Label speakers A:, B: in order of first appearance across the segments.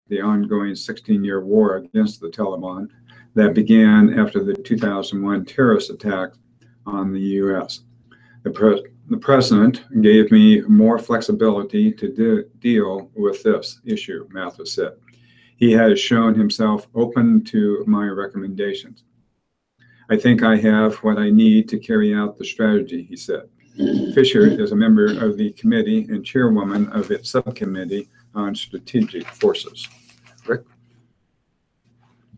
A: the ongoing 16-year war against the Taliban that began after the 2001 terrorist attack on the U.S. The president gave me more flexibility to deal with this issue, Mathis said. He has shown himself open to my recommendations. I think I have what I need to carry out the strategy, he said. Fisher is a member of the committee and chairwoman of its subcommittee on strategic forces. Rick?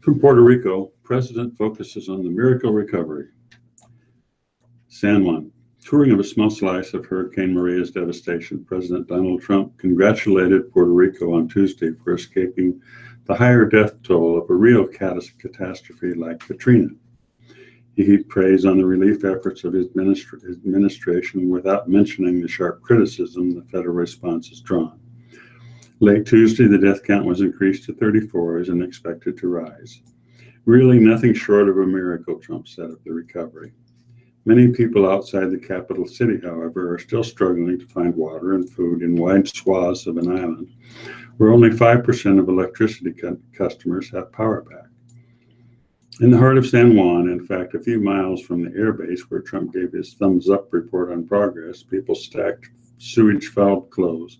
B: From Puerto Rico, President focuses on the miracle recovery. San Juan. Touring of a small slice of Hurricane Maria's devastation, President Donald Trump congratulated Puerto Rico on Tuesday for escaping the higher death toll of a real catastrophe like Katrina. He heaped praise on the relief efforts of his administration without mentioning the sharp criticism the federal response has drawn. Late Tuesday, the death count was increased to 34 and expected to rise. Really nothing short of a miracle, Trump said of the recovery. Many people outside the capital city, however, are still struggling to find water and food in wide swaths of an island where only 5% of electricity customers have power back. In the heart of San Juan, in fact, a few miles from the airbase where Trump gave his thumbs-up report on progress, people stacked sewage-fouled clothes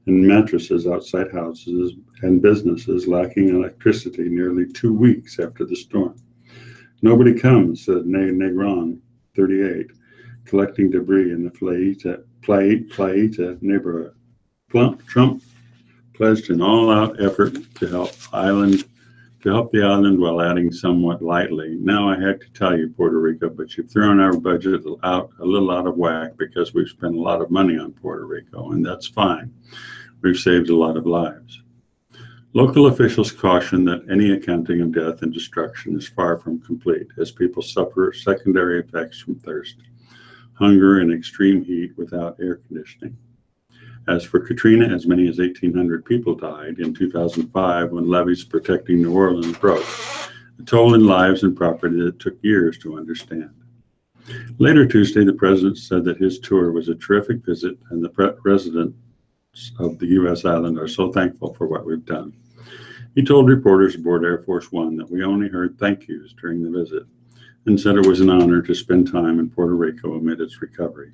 B: and mattresses outside houses and businesses lacking electricity nearly 2 weeks after the storm. Nobody comes, said Negron, 38, collecting debris in the Playita neighborhood. Trump pledged an all-out effort to help the island while adding somewhat lightly, "Now I have to tell you, Puerto Rico, but you've thrown our budget a little out of whack because we've spent a lot of money on Puerto Rico, and that's fine. We've saved a lot of lives." Local officials caution that any accounting of death and destruction is far from complete, as people suffer secondary effects from thirst, hunger, and extreme heat without air conditioning. As for Katrina, as many as 1,800 people died in 2005 when levees protecting New Orleans broke, a toll in lives and property that took years to understand. Later Tuesday, the president said that his tour was a terrific visit and the residents of the U.S. island are so thankful for what we've done. He told reporters aboard Air Force One that we only heard thank yous during the visit and said it was an honor to spend time in Puerto Rico amid its recovery.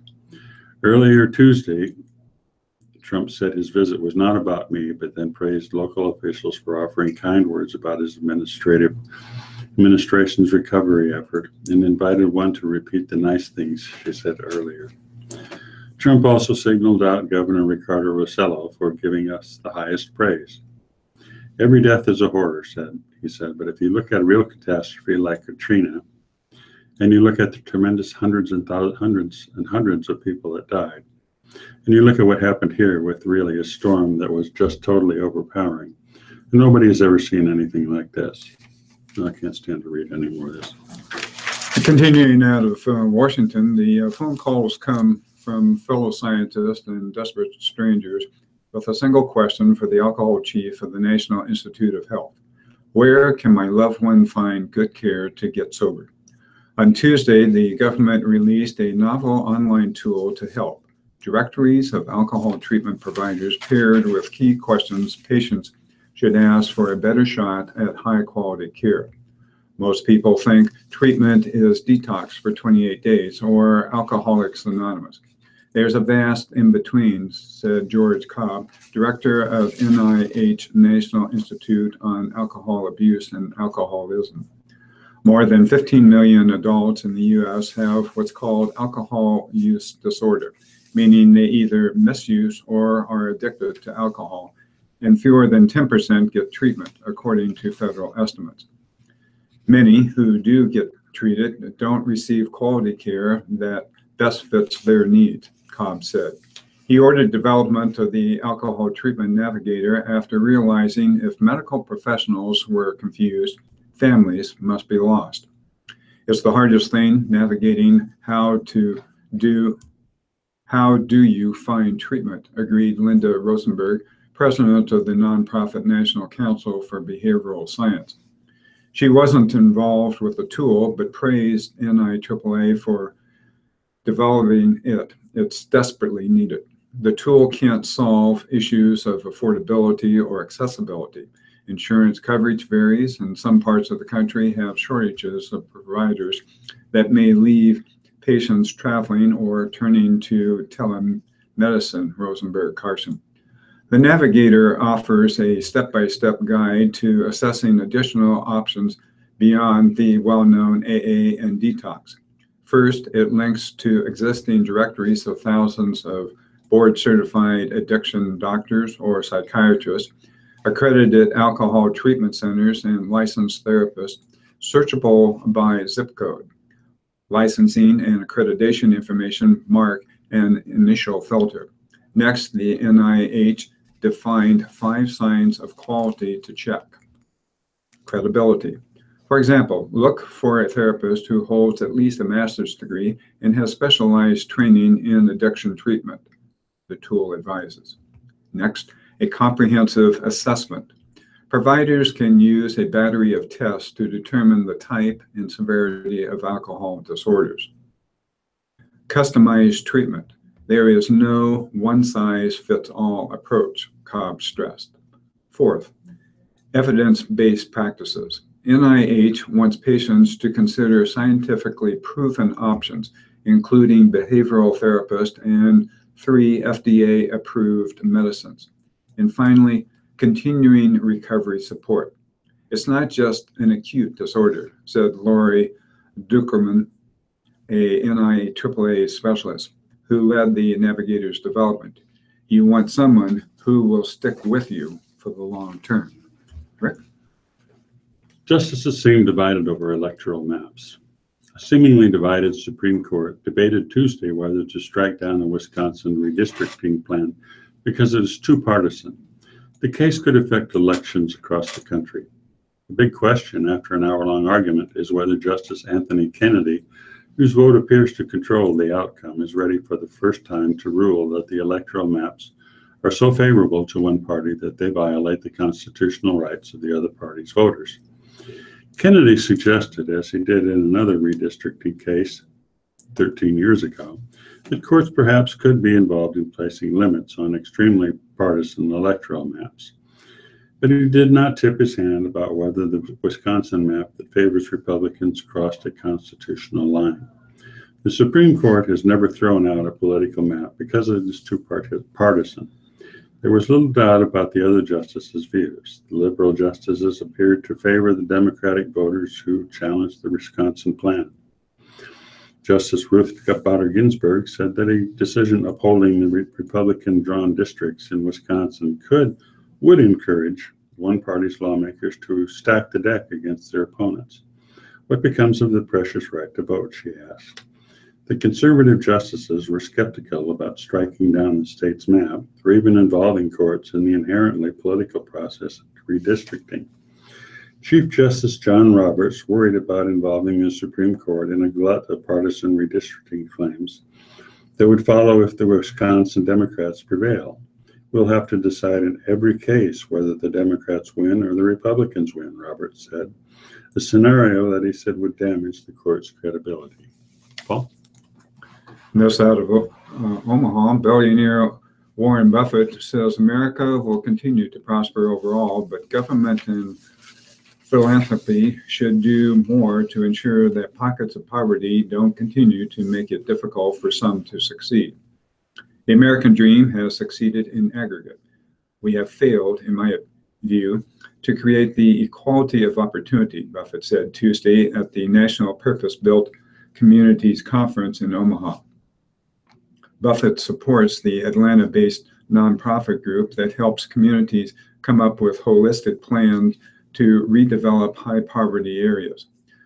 B: Earlier Tuesday, Trump said his visit was not about me, but then praised local officials for offering kind words about his administration's recovery effort and invited one to repeat the nice things she said earlier. Trump also signaled out Governor Ricardo Rossello for giving us the highest praise. Every death is a horror, he said, but if you look at a real catastrophe like Katrina, and you look at the tremendous hundreds of people that died, and you look at what happened here with really a storm that was just totally overpowering, and nobody has ever seen anything like this. I can't stand to read any more of this.
A: Continuing out of Washington, the phone calls come from fellow scientists and desperate strangers with a single question for the alcohol chief of the National Institute of Health. Where can my loved one find good care to get sober? On Tuesday, the government released a novel online tool to help. Directories of alcohol treatment providers paired with key questions patients should ask for a better shot at high-quality care. Most people think treatment is detox for 28 days or Alcoholics Anonymous. There's a vast in-between, said George Cobb, director of NIH National Institute on Alcohol Abuse and Alcoholism. More than 15 million adults in the U.S. have what's called alcohol use disorder, meaning they either misuse or are addicted to alcohol, and fewer than 10% get treatment, according to federal estimates. Many who do get treated don't receive quality care that best fits their needs, Cobb said. He ordered development of the Alcohol Treatment Navigator after realizing if medical professionals were confused, families must be lost. It's the hardest thing, navigating how do you find treatment, agreed Linda Rosenberg, president of the nonprofit National Council for Behavioral Science. She wasn't involved with the tool, but praised NIAAA for developing it. It's desperately needed. The tool can't solve issues of affordability or accessibility. Insurance coverage varies, and some parts of the country have shortages of providers that may leave patients traveling or turning to telemedicine, Rosenberg-Carson. The Navigator offers a step-by-step guide to assessing additional options beyond the well-known AA and detox. First, it links to existing directories of thousands of board-certified addiction doctors or psychiatrists, accredited alcohol treatment centers, and licensed therapists, searchable by zip code. Licensing and accreditation information mark an initial filter. Next, the NIH defined 5 signs of quality to check. Credibility. For example, look for a therapist who holds at least a master's degree and has specialized training in addiction treatment, the tool advises. Next, a comprehensive assessment. Providers can use a battery of tests to determine the type and severity of alcohol disorders. Customized treatment. There is no one-size-fits-all approach, Cobb stressed. Fourth, evidence-based practices. NIH wants patients to consider scientifically proven options, including behavioral therapists and 3 FDA-approved medicines. And finally, continuing recovery support. It's not just an acute disorder, said Lori Dukerman, a NIAAA specialist who led the Navigator's development. You want someone who will stick with you for the long term. Rick?
B: Justices seem divided over electoral maps. A seemingly divided Supreme Court debated Tuesday whether to strike down the Wisconsin redistricting plan because it is too partisan. The case could affect elections across the country. The big question after an hour-long argument is whether Justice Anthony Kennedy, whose vote appears to control the outcome, is ready for the first time to rule that the electoral maps are so favorable to one party that they violate the constitutional rights of the other party's voters. Kennedy suggested, as he did in another redistricting case 13 years ago, that courts perhaps could be involved in placing limits on extremely partisan electoral maps. But he did not tip his hand about whether the Wisconsin map that favors Republicans crossed a constitutional line. The Supreme Court has never thrown out a political map because it is too partisan. There was little doubt about the other justices' views. The liberal justices appeared to favor the Democratic voters who challenged the Wisconsin plan. Justice Ruth Bader Ginsburg said that a decision upholding the Republican-drawn districts in Wisconsin would encourage one party's lawmakers to stack the deck against their opponents. What becomes of the precious right to vote, she asked. The conservative justices were skeptical about striking down the state's map or even involving courts in the inherently political process of redistricting. Chief Justice John Roberts worried about involving the Supreme Court in a glut of partisan redistricting claims that would follow if the Wisconsin Democrats prevail. We'll have to decide in every case whether the Democrats win or the Republicans win, Roberts said, a scenario that he said would damage the court's credibility. Paul?
A: This out of Omaha, billionaire Warren Buffett says America will continue to prosper overall, but government and philanthropy should do more to ensure that pockets of poverty don't continue to make it difficult for some to succeed. The American dream has succeeded in aggregate. We have failed, in my view, to create the equality of opportunity, Buffett said Tuesday at the National Purpose-Built Communities Conference in Omaha. Buffett supports the Atlanta-based nonprofit group that helps communities come up with holistic plans to redevelop high-poverty areas.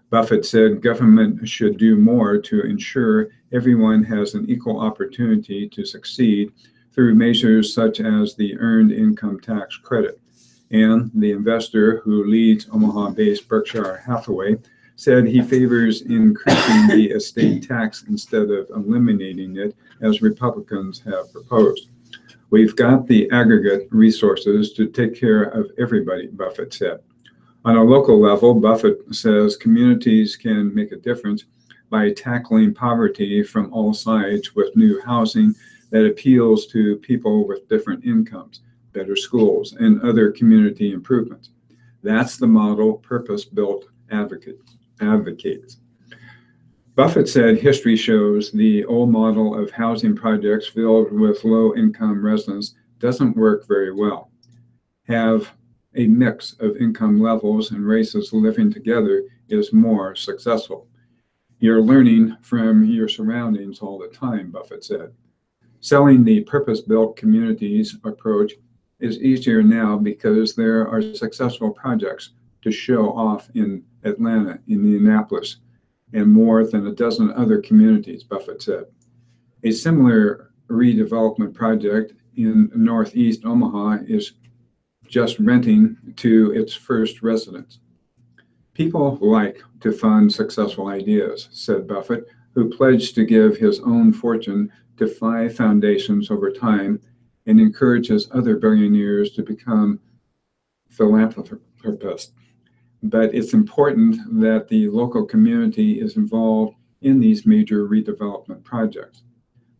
A: Buffett said government should do more to ensure everyone has an equal opportunity to succeed through measures such as the Earned Income Tax Credit. And the investor who leads Omaha-based Berkshire Hathaway said he favors increasing the estate tax instead of eliminating it, as Republicans have proposed. We've got the aggregate resources to take care of everybody, Buffett said. On a local level, Buffett says communities can make a difference by tackling poverty from all sides with new housing, that appeals to people with different incomes, better schools, and other community improvements. That's the model purpose-built advocates. Buffett said history shows the old model of housing projects filled with low-income residents doesn't work very well. Have a mix of income levels and races living together is more successful. You're learning from your surroundings all the time, Buffett said. Selling the purpose-built communities approach is easier now because there are successful projects to show off in Atlanta, Indianapolis, and more than a dozen other communities, Buffett said. A similar redevelopment project in Northeast Omaha is just renting to its first residents. People like to fund successful ideas, said Buffett, who pledged to give his own fortune to 5 foundations over time and encourages other billionaires to become philanthropists. But it's important that the local community is involved in these major redevelopment projects.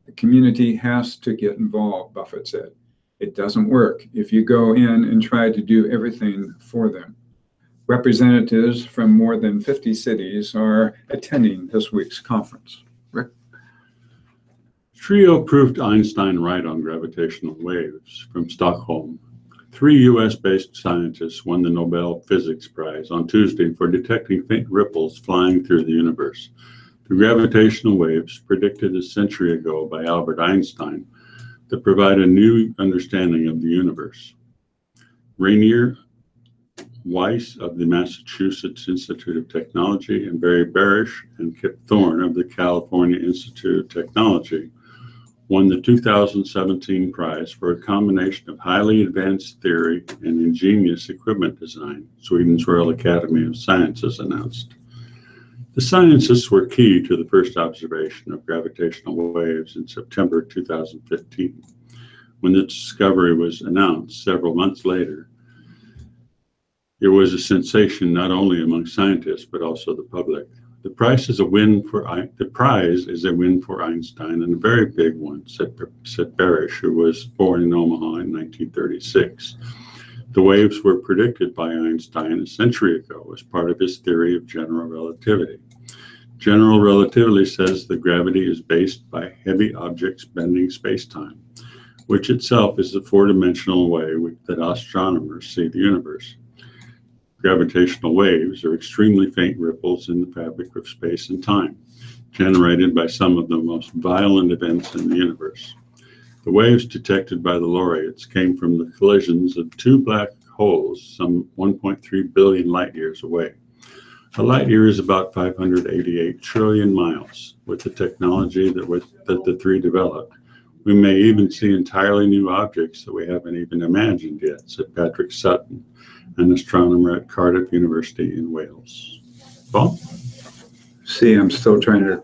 A: The community has to get involved, Buffett said. It doesn't work if you go in and try to do everything for them. Representatives from more than 50 cities are attending this week's conference. Rick?
B: Trio proved Einstein right on gravitational waves from Stockholm. 3 U.S.-based scientists won the Nobel Physics Prize on Tuesday for detecting faint ripples flying through the universe. The gravitational waves, predicted a century ago by Albert Einstein, that provide a new understanding of the universe. Rainier Weiss of the Massachusetts Institute of Technology and Barry Barish and Kip Thorne of the California Institute of Technology won the 2017 prize for a combination of highly advanced theory and ingenious equipment design, Sweden's Royal Academy of Sciences announced. The scientists were key to the first observation of gravitational waves in September 2015. When the discovery was announced several months later, it was a sensation not only among scientists, but also the public. The prize is a win for Einstein, and a very big one, said Barish, who was born in Omaha in 1936. The waves were predicted by Einstein a century ago as part of his theory of general relativity. General relativity says that gravity is based by heavy objects bending space-time, which itself is the 4-dimensional way that astronomers see the universe. Gravitational waves are extremely faint ripples in the fabric of space and time, generated by some of the most violent events in the universe. The waves detected by the laureates came from the collisions of 2 black holes some 1.3 billion light years away. A light year is about 588 trillion miles. With the technology that the 3 developed, we may even see entirely new objects that we haven't even imagined yet, said Patrick Sutton, an astronomer at Cardiff University in Wales. Paul?
A: See, I'm still trying to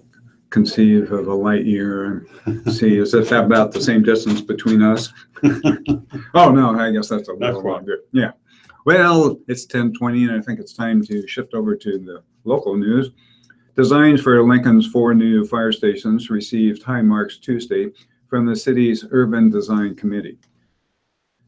A: conceive of a light year and see, is it about the same distance between us? Oh, no, I guess that's a little longer. Yeah. Well, it's 10:20, and I think it's time to shift over to the local news. Designs for Lincoln's 4 new fire stations received high marks Tuesday from the city's Urban Design Committee.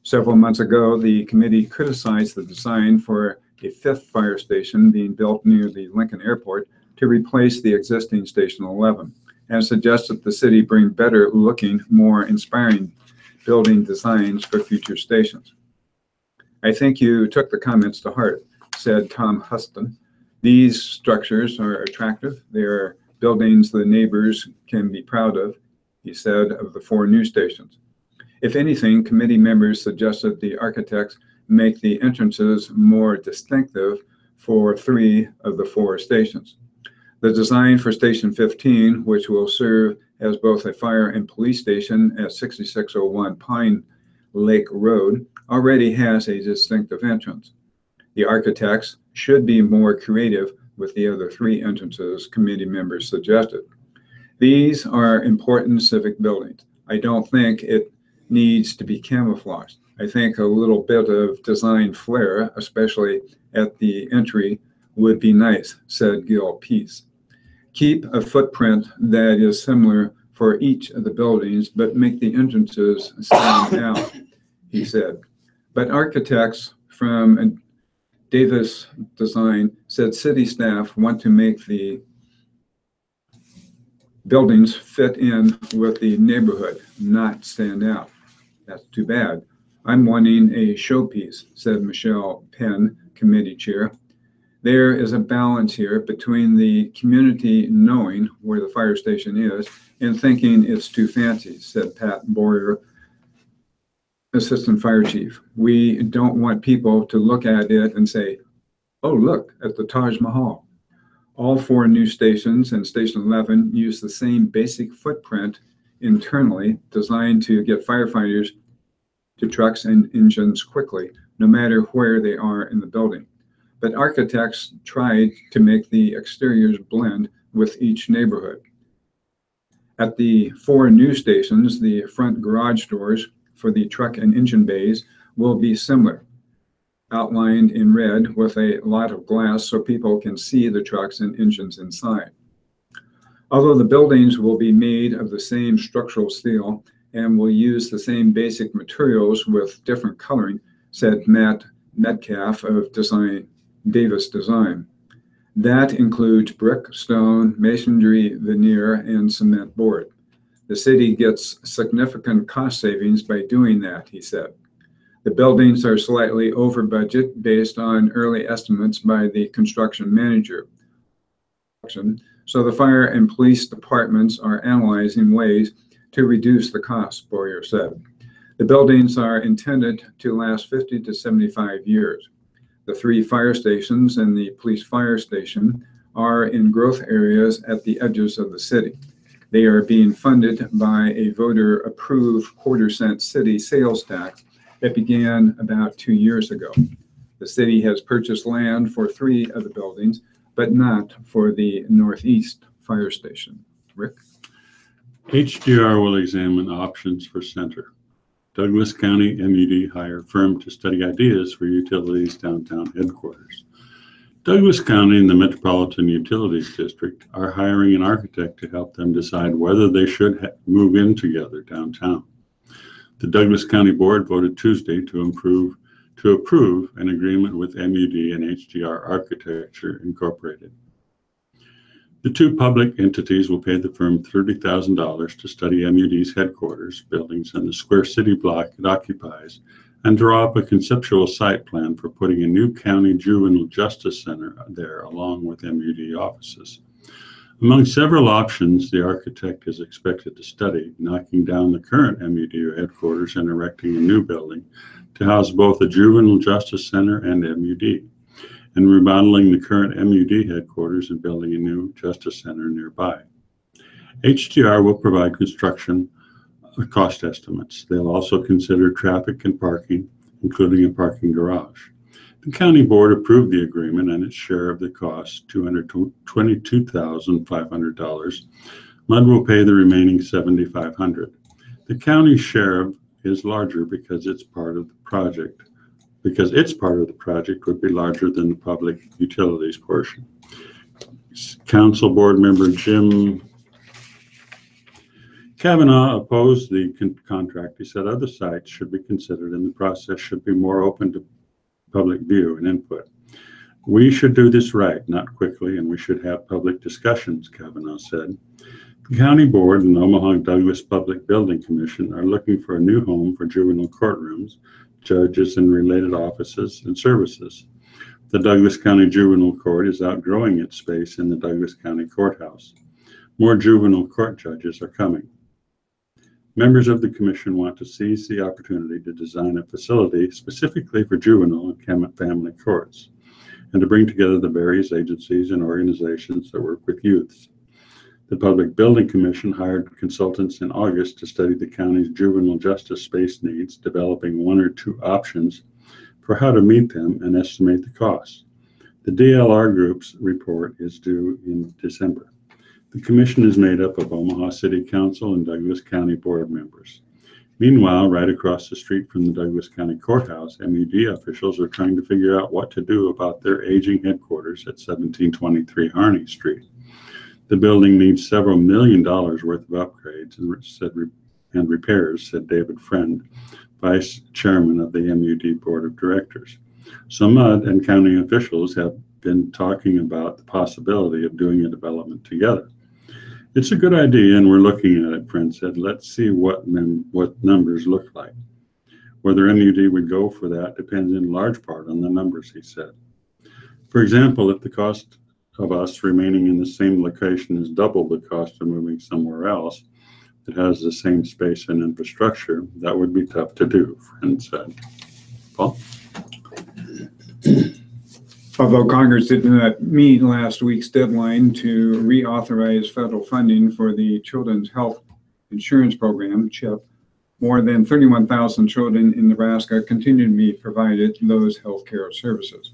A: Several months ago, the committee criticized the design for a 5th fire station being built near the Lincoln Airport to replace the existing Station 11, and suggested the city bring better-looking, more inspiring building designs for future stations. I think you took the comments to heart, said Tom Huston. These structures are attractive. They are buildings the neighbors can be proud of, he said of the 4 new stations. If anything, committee members suggested the architects make the entrances more distinctive for 3 of the 4 stations. The design for Station 15, which will serve as both a fire and police station at 6601 Pine Lake Road, already has a distinctive entrance. The architects should be more creative with the other 3 entrances committee members suggested. These are important civic buildings. I don't think it needs to be camouflaged. I think a little bit of design flair, especially at the entry, would be nice, said Gil Peace. Keep a footprint that is similar for each of the buildings, but make the entrances stand out, he said. But architects from Davis Design said city staff want to make the buildings fit in with the neighborhood, not stand out. That's too bad. I'm wanting a showpiece, said Michelle Penn, committee chair. There is a balance here between the community knowing where the fire station is and thinking it's too fancy, said Pat Boyer, assistant fire chief. We don't want people to look at it and say, oh, look at the Taj Mahal. All 4 new stations and Station 11 use the same basic footprint internally, designed to get firefighters to trucks and engines quickly, no matter where they are in the building. But architects tried to make the exteriors blend with each neighborhood. At the 4 new stations, the front garage doors for the truck and engine bays will be similar, outlined in red with a lot of glass so people can see the trucks and engines inside. Although the buildings will be made of the same structural steel and will use the same basic materials with different coloring, said Matt Metcalf of Davis Design. That includes brick, stone, masonry, veneer, and cement board. The city gets significant cost savings by doing that, he said. The buildings are slightly over budget based on early estimates by the construction manager. So the fire and police departments are analyzing ways to reduce the cost, Boyer said. The buildings are intended to last 50 to 75 years. The 3 fire stations and the police fire station are in growth areas at the edges of the city. They are being funded by a voter-approved quarter-cent city sales tax that began about 2 years ago. The city has purchased land for 3 of the buildings, but not for the Northeast Fire Station. Rick?
B: HDR will examine options for center. Douglas County MUD hire firm to study ideas for utilities downtown headquarters. Douglas County and the Metropolitan Utilities District are hiring an architect to help them decide whether they should move in together downtown. The Douglas County Board voted Tuesday to approve an agreement with MUD and HDR Architecture Incorporated. The 2 public entities will pay the firm $30,000 to study MUD's headquarters, buildings, and the square city block it occupies, and draw up a conceptual site plan for putting a new county juvenile justice center there along with MUD offices. Among several options the architect is expected to study, knocking down the current MUD headquarters and erecting a new building to house both a juvenile justice center and MUD, and remodeling the current MUD headquarters and building a new justice center nearby. HDR will provide construction cost estimates. They'll also consider traffic and parking, including a parking garage. The county board approved the agreement and its share of the cost, $222,500. MUD will pay the remaining $7,500. The county share is larger because it's part of the project. Would be larger than the public utilities portion. Council board member Jim Kavanaugh opposed the contract. He said other sites should be considered and the process should be more open to public view and input. We should do this right, not quickly, and we should have public discussions, Kavanaugh said. The county board and Omaha Douglas Public Building Commission are looking for a new home for juvenile courtrooms, judges, and related offices and services. The Douglas County Juvenile Court is outgrowing its space in the Douglas County Courthouse. More juvenile court judges are coming. Members of the commission want to seize the opportunity to design a facility specifically for juvenile and family courts, and to bring together the various agencies and organizations that work with youths. The Public Building Commission hired consultants in August to study the county's juvenile justice space needs, developing 1 or 2 options for how to meet them and estimate the costs. The DLR Group's report is due in December. The commission is made up of Omaha City Council and Douglas County board members. Meanwhile, right across the street from the Douglas County Courthouse, MUD officials are trying to figure out what to do about their aging headquarters at 1723 Harney Street. The building needs several $1 million worth of upgrades and repairs, said David Friend, Vice Chairman of the MUD Board of Directors. Some MUD and county officials have been talking about the possibility of doing a development together. It's a good idea, and we're looking at it, Friend said. Let's see what numbers look like. Whether MUD would go for that depends in large part on the numbers, he said. For example, if the cost of us remaining in the same location is double the cost of moving somewhere else that has the same space and infrastructure, that would be tough to do, Friend said. Paul?
A: Although Congress did not meet last week's deadline to reauthorize federal funding for the Children's Health Insurance Program, CHIP, more than 31,000 children in Nebraska continue to be provided those health care services.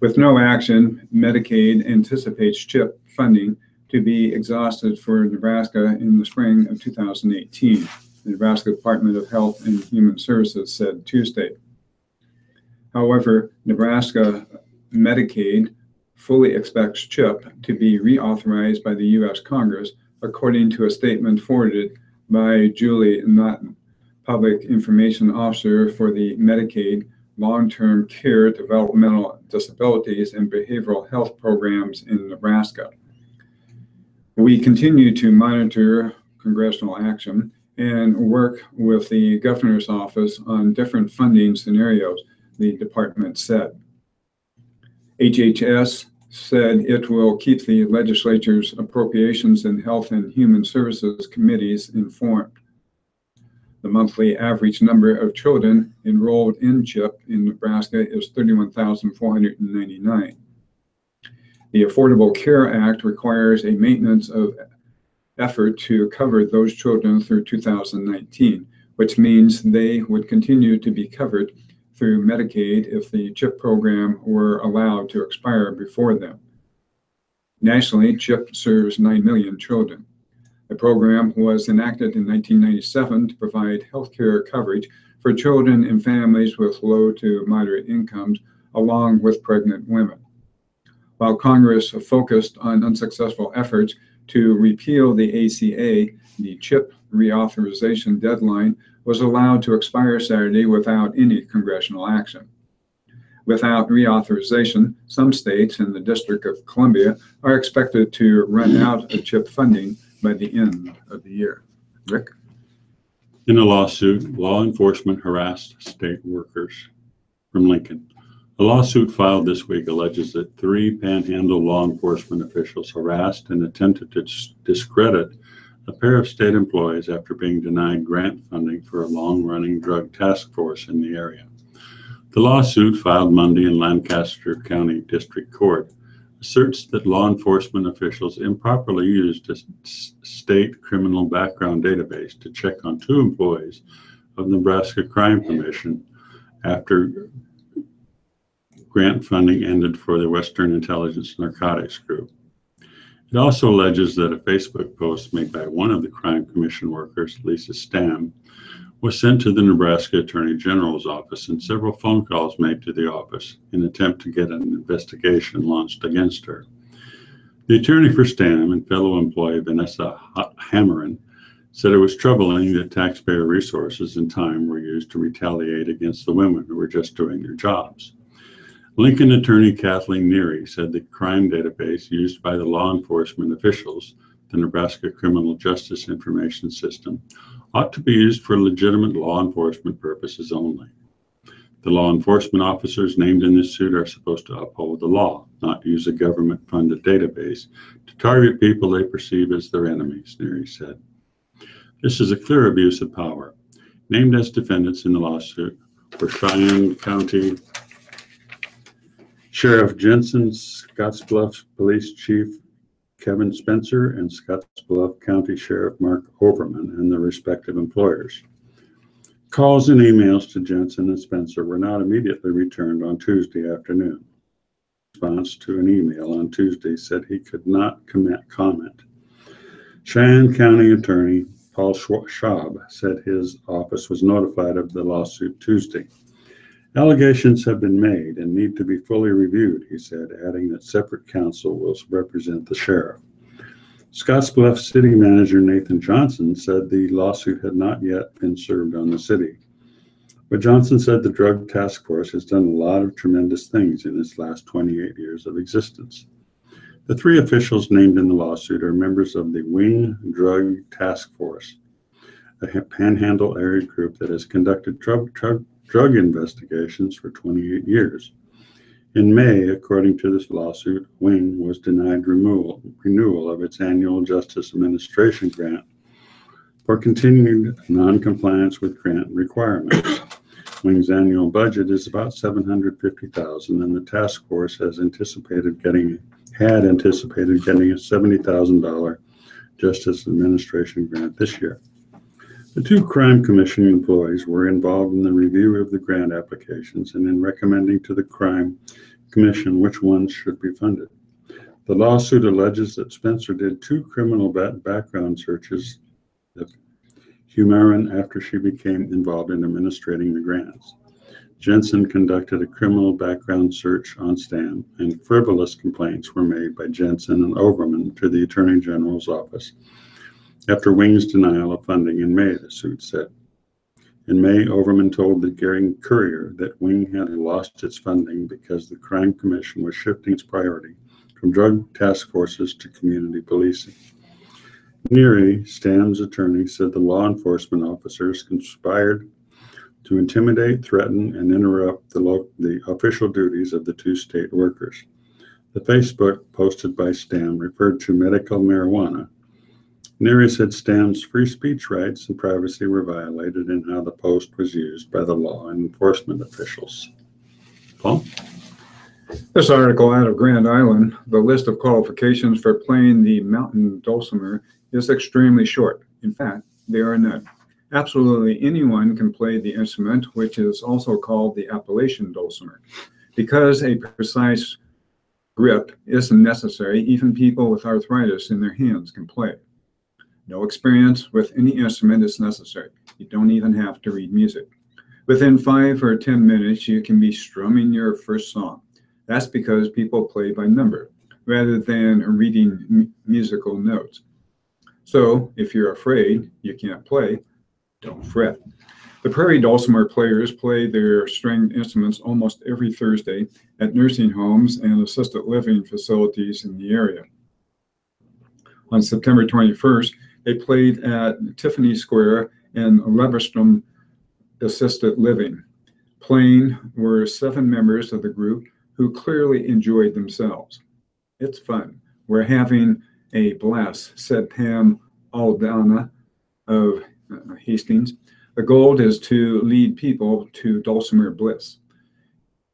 A: With no action, Medicaid anticipates CHIP funding to be exhausted for Nebraska in the spring of 2018, the Nebraska Department of Health and Human Services said Tuesday. However, Nebraska Medicaid fully expects CHIP to be reauthorized by the U.S. Congress, according to a statement forwarded by Julie Naughton, Public Information Officer for the Medicaid Long-Term Care, Developmental Disabilities, and Behavioral Health Programs in Nebraska. We continue to monitor congressional action and work with the governor's office on different funding scenarios, the department said. HHS said it will keep the legislature's Appropriations and Health and Human Services committees informed. The monthly average number of children enrolled in CHIP in Nebraska is 31,499. The Affordable Care Act requires a maintenance of effort to cover those children through 2019, which means they would continue to be covered through Medicaid if the CHIP program were allowed to expire before then. Nationally, CHIP serves 9 million children. The program was enacted in 1997 to provide health care coverage for children and families with low to moderate incomes, along with pregnant women. While Congress focused on unsuccessful efforts to repeal the ACA, the CHIP reauthorization deadline was allowed to expire Saturday without any congressional action. Without reauthorization, some states and the District of Columbia are expected to run out of CHIP funding by the end of the year. Rick?
B: In a lawsuit, law enforcement harassed state workers. From Lincoln. A lawsuit filed this week alleges that 3 Panhandle law enforcement officials harassed and attempted to discredit a pair of state employees after being denied grant funding for a long-running drug task force in the area. The lawsuit, filed Monday in Lancaster County District Court, asserts that law enforcement officials improperly used a state criminal background database to check on 2 employees of the Nebraska Crime Commission after grant funding ended for the Western Intelligence Narcotics Group. It also alleges that a Facebook post made by one of the Crime Commission workers, Lisa Stam, was sent to the Nebraska Attorney General's office and several phone calls made to the office in an attempt to get an investigation launched against her. The attorney for Stam and fellow employee Vanessa Hammerin said it was troubling that taxpayer resources and time were used to retaliate against the women who were just doing their jobs. Lincoln attorney Kathleen Neary said the crime database used by the law enforcement officials, the Nebraska Criminal Justice Information System, ought to be used for legitimate law enforcement purposes only. The law enforcement officers named in this suit are supposed to uphold the law, not use a government-funded database to target people they perceive as their enemies, Neary said. This is a clear abuse of power. Named as defendants in the lawsuit were Cheyenne County Sheriff Jensen, Scottsbluff Police Chief Kevin Spencer, and Scottsbluff County Sheriff Mark Overman and their respective employers. Calls and emails to Jensen and Spencer were not immediately returned on Tuesday afternoon. In response to an email on Tuesday said he could not comment. Cheyenne County Attorney Paul Schwab said his office was notified of the lawsuit Tuesday. Allegations have been made and need to be fully reviewed, he said, adding that separate counsel will represent the sheriff. Scottsbluff City Manager Nathan Johnson said the lawsuit had not yet been served on the city. But Johnson said the Drug Task Force has done a lot of tremendous things in its last 28 years of existence. The three officials named in the lawsuit are members of the Wing Drug Task Force, a Panhandle area group that has conducted drug investigations for 28 years. In May, according to this lawsuit, Wing was denied renewal of its annual Justice Administration grant for continued non-compliance with grant requirements. Wing's annual budget is about $750,000, and the task force had anticipated getting a $70,000 Justice Administration grant this year. The two Crime Commission employees were involved in the review of the grant applications and in recommending to the Crime Commission which ones should be funded. The lawsuit alleges that Spencer did two criminal background searches of Humaran after she became involved in administrating the grants. Jensen conducted a criminal background search on Stam, and frivolous complaints were made by Jensen and Overman to the Attorney General's office after Wing's denial of funding in May, the suit said. In May, Overman told the Gering Courier that Wing had lost its funding because the Crime Commission was shifting its priority from drug task forces to community policing. Neary, Stam's attorney, said the law enforcement officers conspired to intimidate, threaten, and interrupt the official duties of the two state workers. The Facebook posted by Stam referred to medical marijuana. Neary said Stam's free speech rights and privacy were violated in how the post was used by the law and enforcement officials. Paul?
A: This article out of Grand Island, the list of qualifications for playing the mountain dulcimer is extremely short. In fact, there are none. Absolutely anyone can play the instrument, which is also called the Appalachian dulcimer. Because a precise grip isn't necessary, even people with arthritis in their hands can play. No experience with any instrument is necessary. You don't even have to read music. Within 5 or 10 minutes, you can be strumming your first song. That's because people play by number rather than reading musical notes. So if you're afraid you can't play, don't fret. The Prairie Dulcimer players play their stringed instruments almost every Thursday at nursing homes and assisted living facilities in the area. On September 21st, they played at Tiffany Square and Leverstrom Assisted Living. Playing were 7 members of the group who clearly enjoyed themselves. It's fun. We're having a blast, said Pam Aldana of Hastings. The goal is to lead people to dulcimer bliss.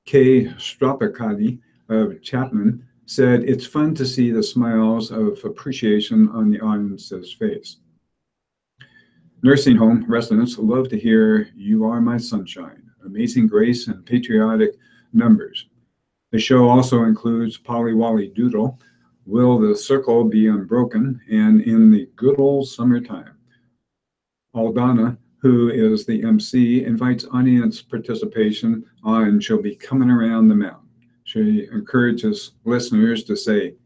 A: Kay Stropicati of Chapman said it's fun to see the smiles of appreciation on the audience's face. Nursing home residents love to hear "You Are My Sunshine," Amazing Grace, and patriotic numbers. The show also includes Polly Wolly Doodle, Will the Circle Be Unbroken, and In the Good Old Summertime. Aldana, who is the MC, invites audience participation on She'll Be Coming Around the Mountain. She encourages listeners to say,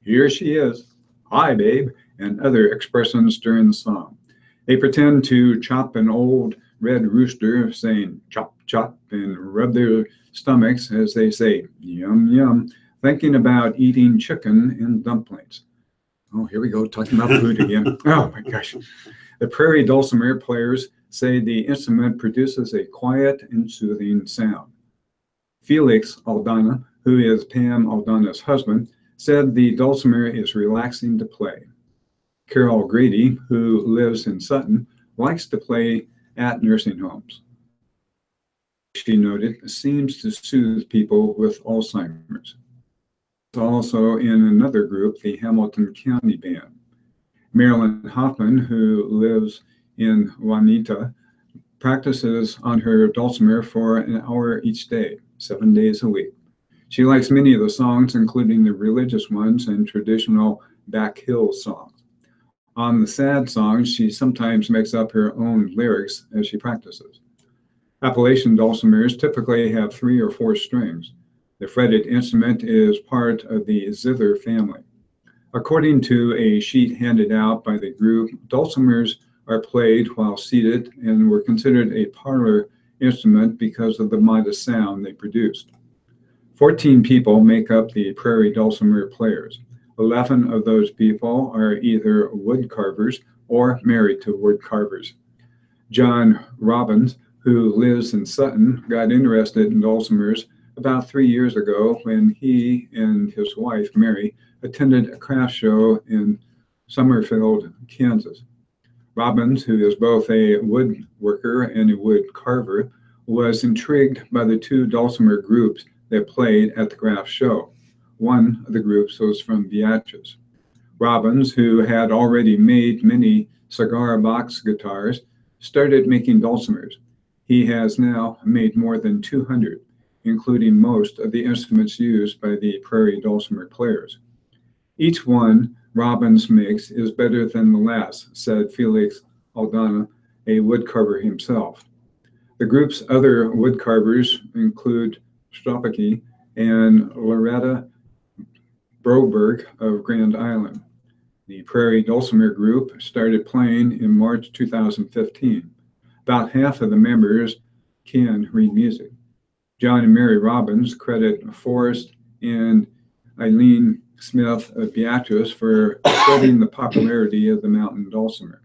A: "Here she is," "Hi, babe," and other expressions during the song. They pretend to chop an old red rooster, saying chop, chop, and rub their stomachs as they say, "Yum, yum," thinking about eating chicken and dumplings. Oh, here we go, talking about food again. Oh, my gosh. The Prairie Dulcimer players say the instrument produces a quiet and soothing sound. Felix Aldana, who is Pam Aldana's husband, said the dulcimer is relaxing to play. Carol Grady, who lives in Sutton, likes to play at nursing homes. She noted, seems to soothe people with Alzheimer's. Also in another group, the Hamilton County Band. Marilyn Hoffman, who lives in Juanita, practices on her dulcimer for an hour each day, 7 days a week. She likes many of the songs, including the religious ones and traditional back hill songs. On the sad songs, she sometimes makes up her own lyrics as she practices. Appalachian dulcimers typically have 3 or 4 strings. The fretted instrument is part of the zither family. According to a sheet handed out by the group, dulcimers are played while seated and were considered a parlor instrument because of the modest sound they produced. 14 people make up the prairie dulcimer players. 11 of those people are either wood carvers or married to wood carvers. John Robbins, who lives in Sutton, got interested in dulcimers about 3 years ago when he and his wife, Mary, attended a craft show in Summerfield, Kansas. Robbins, who is both a woodworker and a wood carver, was intrigued by the two dulcimer groups that played at the craft show. One of the groups was from Beatrice. Robbins, who had already made many cigar box guitars, started making dulcimers. He has now made more than 200, including most of the instruments used by the prairie dulcimer players. Each one Robbins makes is better than the last, said Felix Aldana, a woodcarver himself. The group's other woodcarvers include Stropicki and Loretta Broberg of Grand Island. The Prairie Dulcimer Group started playing in March 2015. About half of the members can read music. John and Mary Robbins credit Forrest and Eileen Smith of Beatrice for spreading the popularity of the mountain dulcimer.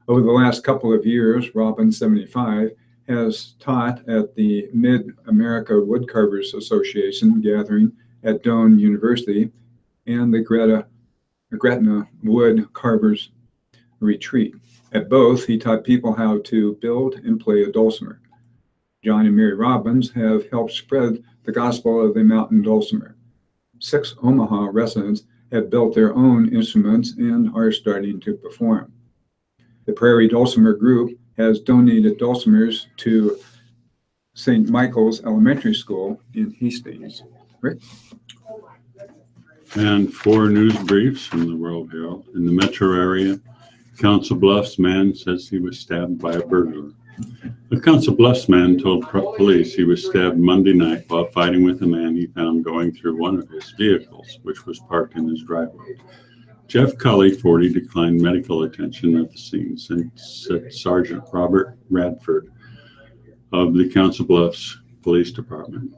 A: Over the last couple of years, Robbins, 75, has taught at the Mid-America Woodcarvers Association gathering at Doane University and the Gretna Wood Carvers Retreat. At both, he taught people how to build and play a dulcimer. John and Mary Robbins have helped spread the gospel of the mountain dulcimer. 6 Omaha residents have built their own instruments and are starting to perform. The Prairie Dulcimer Group has donated dulcimers to St. Michael's Elementary School in Hastings. Rick?
B: And 4 news briefs from the World Herald. In the metro area, Council Bluffs man says he was stabbed by a burglar. A Council Bluffs man told police he was stabbed Monday night while fighting with a man he found going through one of his vehicles, which was parked in his driveway. Jeff Cully, 40, declined medical attention at the scene, said Sergeant Robert Radford of the Council Bluffs Police Department.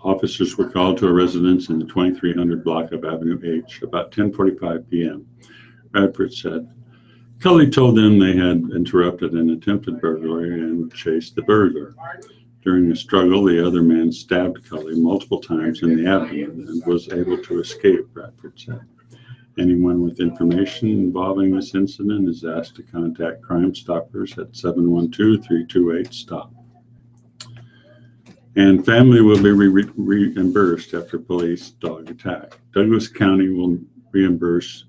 B: Officers were called to a residence in the 2300 block of Avenue H about 10:45 p.m. Radford said, Cully told them they had interrupted an attempted burglary and chased the burglar. During the struggle, the other man stabbed Cully multiple times in the abdomen and was able to escape, Radford said. Anyone with information involving this incident is asked to contact Crime Stoppers at 712-328-STOP. And family will be reimbursed after police dog attack. Douglas County will reimburse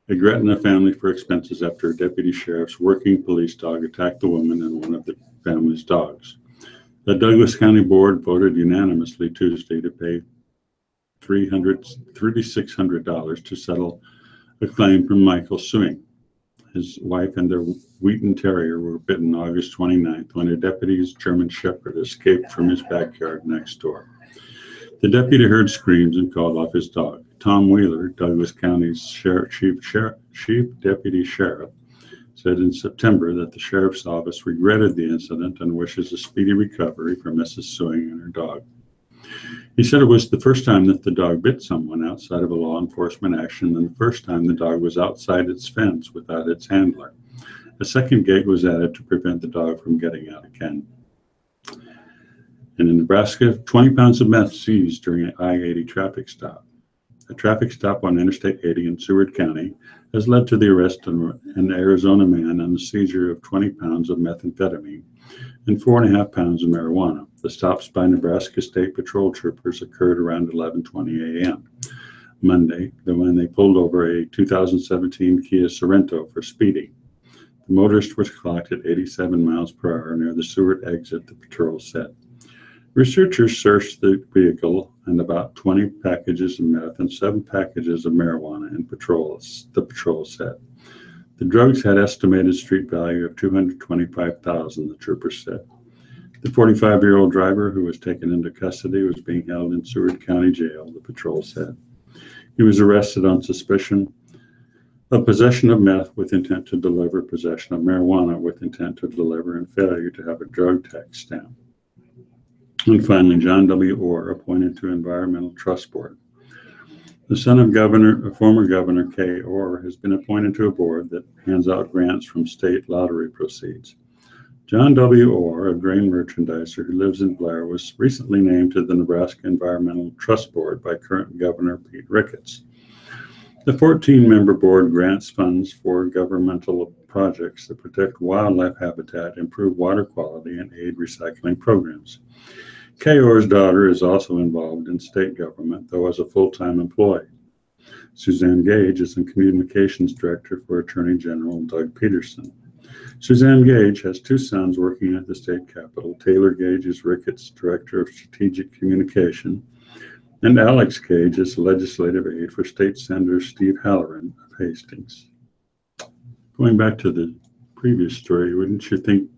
B: a Gretna family for expenses after a deputy sheriff's working police dog attacked the woman and one of the family's dogs. The Douglas County Board voted unanimously Tuesday to pay $3,600 to settle a claim from Michael suing. His wife and their Wheaton Terrier were bitten August 29th when a deputy's German Shepherd escaped from his backyard next door. The deputy heard screams and called off his dog. Tom Wheeler, Douglas County's chief deputy sheriff, said in September that the sheriff's office regretted the incident and wishes a speedy recovery for Mrs. Sewing and her dog. He said it was the first time that the dog bit someone outside of a law enforcement action and the first time the dog was outside its fence without its handler. A second gate was added to prevent the dog from getting out again. And in Nebraska, 20 pounds of meth seized during an I-80 traffic stop. A traffic stop on Interstate 80 in Seward County has led to the arrest of an Arizona man and the seizure of 20 pounds of methamphetamine and 4.5 pounds of marijuana. The stops by Nebraska State Patrol troopers occurred around 11:20 a.m. Monday, when they pulled over a 2017 Kia Sorento for speeding. The motorist was clocked at 87 miles per hour near the Seward exit, the patrol said. Researchers searched the vehicle and about 20 packages of meth and 7 packages of marijuana the patrol said. The drugs had estimated street value of $225,000, the troopers said. The 45-year-old driver who was taken into custody was being held in Seward County Jail, the patrol said. He was arrested on suspicion of possession of meth with intent to deliver, possession of marijuana with intent to deliver, and failure to have a drug tax stamp. And finally, John W. Orr, appointed to Environmental Trust Board. The son of former Governor Kay Orr, has been appointed to a board that hands out grants from state lottery proceeds. John W. Orr, a grain merchandiser who lives in Blair, was recently named to the Nebraska Environmental Trust Board by current Governor Pete Ricketts. The 14-member board grants funds for governmental projects that protect wildlife habitat, improve water quality, and aid recycling programs. Kay Orr's daughter is also involved in state government, though as a full-time employee. Suzanne Gage is the communications director for Attorney General Doug Peterson. Suzanne Gage has two sons working at the state capitol. Taylor Gage is Ricketts' director of strategic communication, and Alex Gage is legislative aide for State Senator Steve Halloran of Hastings. Going back to the previous story, wouldn't you think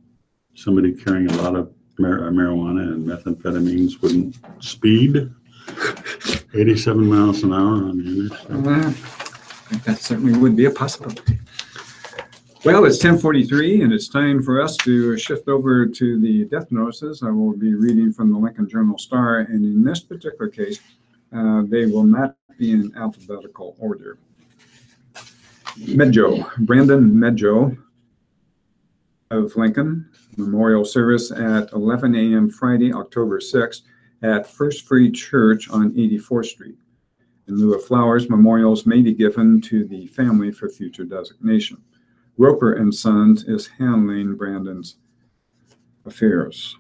B: somebody carrying a lot of marijuana and methamphetamines wouldn't speed 87 miles an hour on the interstate?
A: I think that certainly would be a possibility. Well, it's 10:43, and it's time for us to shift over to the death notices. I will be reading from the Lincoln Journal-Star, and in this particular case, they will not be in alphabetical order. Brandon Medjo of Lincoln, memorial service at 11 a.m. Friday, October 6th at First Free Church on 84th Street. In lieu of flowers, memorials may be given to the family for future designation. Roper and Sons is handling Brandon's affairs.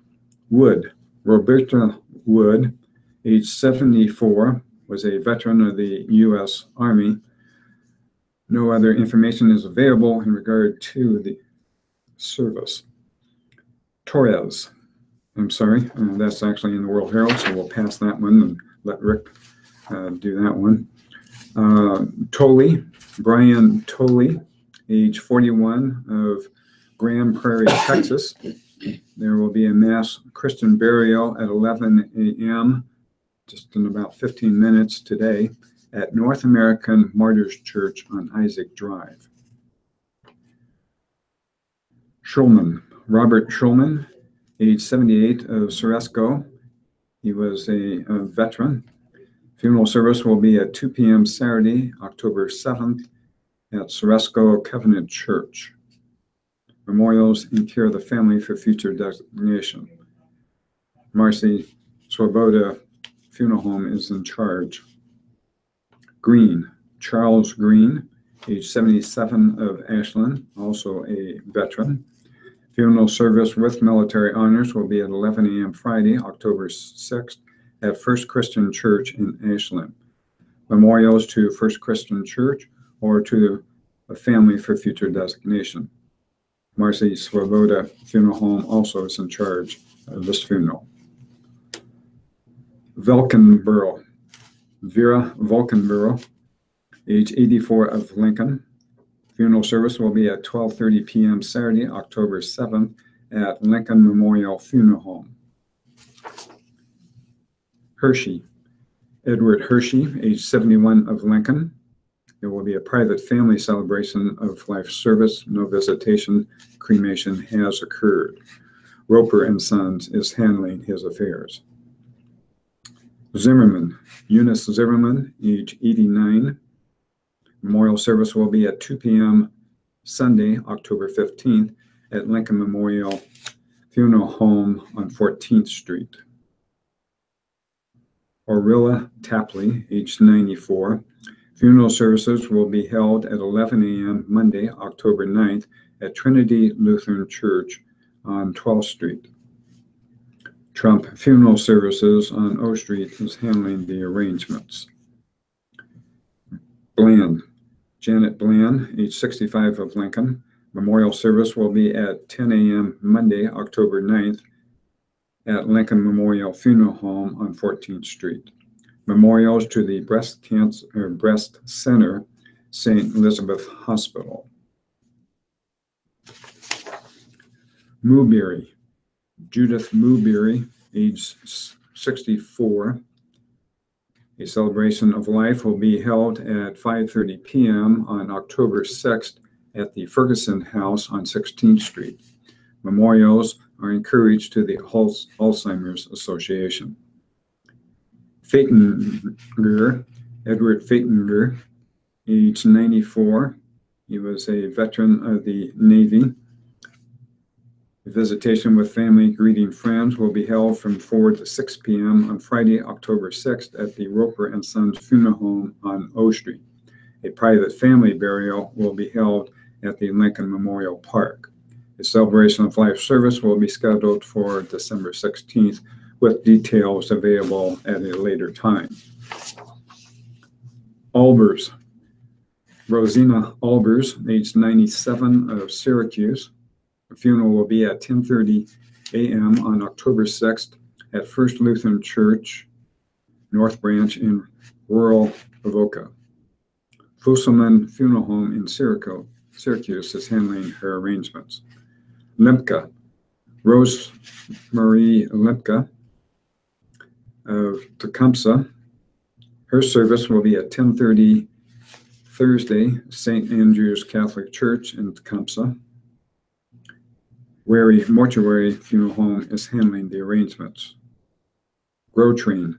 A: Roberta Wood, age 74, was a veteran of the U.S. Army. No other information is available in regard to the service. Torres, that's actually in the World Herald, so we'll pass that one and let Rick do that one. Brian Tolley, age 41, of Grand Prairie, Texas. There will be a mass Christian burial at 11 a.m., just in about 15 minutes today, at North American Martyrs Church on Isaac Drive. Robert Schulman, age 78, of Ceresco. He was a veteran. Funeral service will be at 2 p.m. Saturday, October 7th, at Ceresco Covenant Church. Memorials in care of the family for future designation. Marcy Swoboda Funeral Home is in charge. Charles Green, age 77, of Ashland, also a veteran. Funeral service with military honors will be at 11 a.m. Friday, October 6th, at First Christian Church in Ashland. Memorials to First Christian Church or to a family for future designation. Marcy Swoboda Funeral Home also is in charge of this funeral. Vera Volkenborough, age 84, of Lincoln. Funeral service will be at 12:30 p.m. Saturday, October 7th, at Lincoln Memorial Funeral Home. Edward Hershey, age 71, of Lincoln. There will be a private family celebration of life service. No visitation. Cremation has occurred. Roper and Sons is handling his affairs. Eunice Zimmerman, age 89. Memorial service will be at 2 p.m. Sunday, October 15th, at Lincoln Memorial Funeral Home on 14th Street. Orilla Tapley, age 94. Funeral services will be held at 11 a.m. Monday, October 9th, at Trinity Lutheran Church on 12th Street. Trump Funeral Services on O Street is handling the arrangements. Janet Bland, age 65, of Lincoln. Memorial service will be at 10 a.m. Monday, October 9th, at Lincoln Memorial Funeral Home on 14th Street. Memorials to the Breast Center, St. Elizabeth Hospital. Judith Mooberry, age 64, A celebration of life will be held at 5:30 p.m. on October 6th at the Ferguson House on 16th Street. Memorials are encouraged to the Alzheimer's Association. Faitinger, Edward Faitinger, age 94. He was a veteran of the Navy. A visitation with family greeting friends will be held from 4 to 6 p.m. on Friday, October 6th at the Roper and Sons Funeral Home on O Street. A private family burial will be held at the Lincoln Memorial Park. A celebration of life service will be scheduled for December 16th, with details available at a later time. Albers. Rosina Albers, age 97, of Syracuse. The funeral will be at 10:30 a.m. on October 6th at First Lutheran Church, North Branch in rural Avoca. Fusselman Funeral Home in Syracuse is handling her arrangements. Lemke, Rose Marie Lemke of Tecumseh. Her service will be at 10:30 Thursday, St. Andrew's Catholic Church in Tecumseh. Wary Mortuary Funeral Home is handling the arrangements. Grotrine,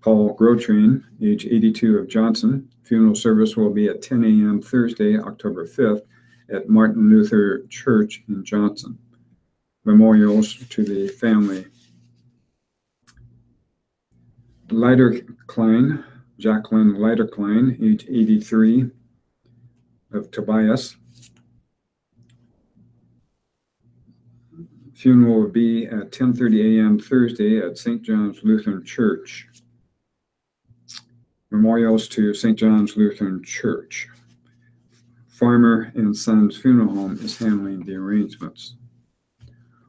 A: Paul Grotrine, age 82, of Johnson. Funeral service will be at 10 a.m. Thursday, October 5th at Martin Luther Church in Johnson. Memorials to the family. Leiterklein, Jacqueline Leiterklein, age 83, of Tobias. Funeral will be at 10:30 a.m. Thursday at St. John's Lutheran Church. Memorials to St. John's Lutheran Church. Farmer and Sons Funeral Home is handling the arrangements.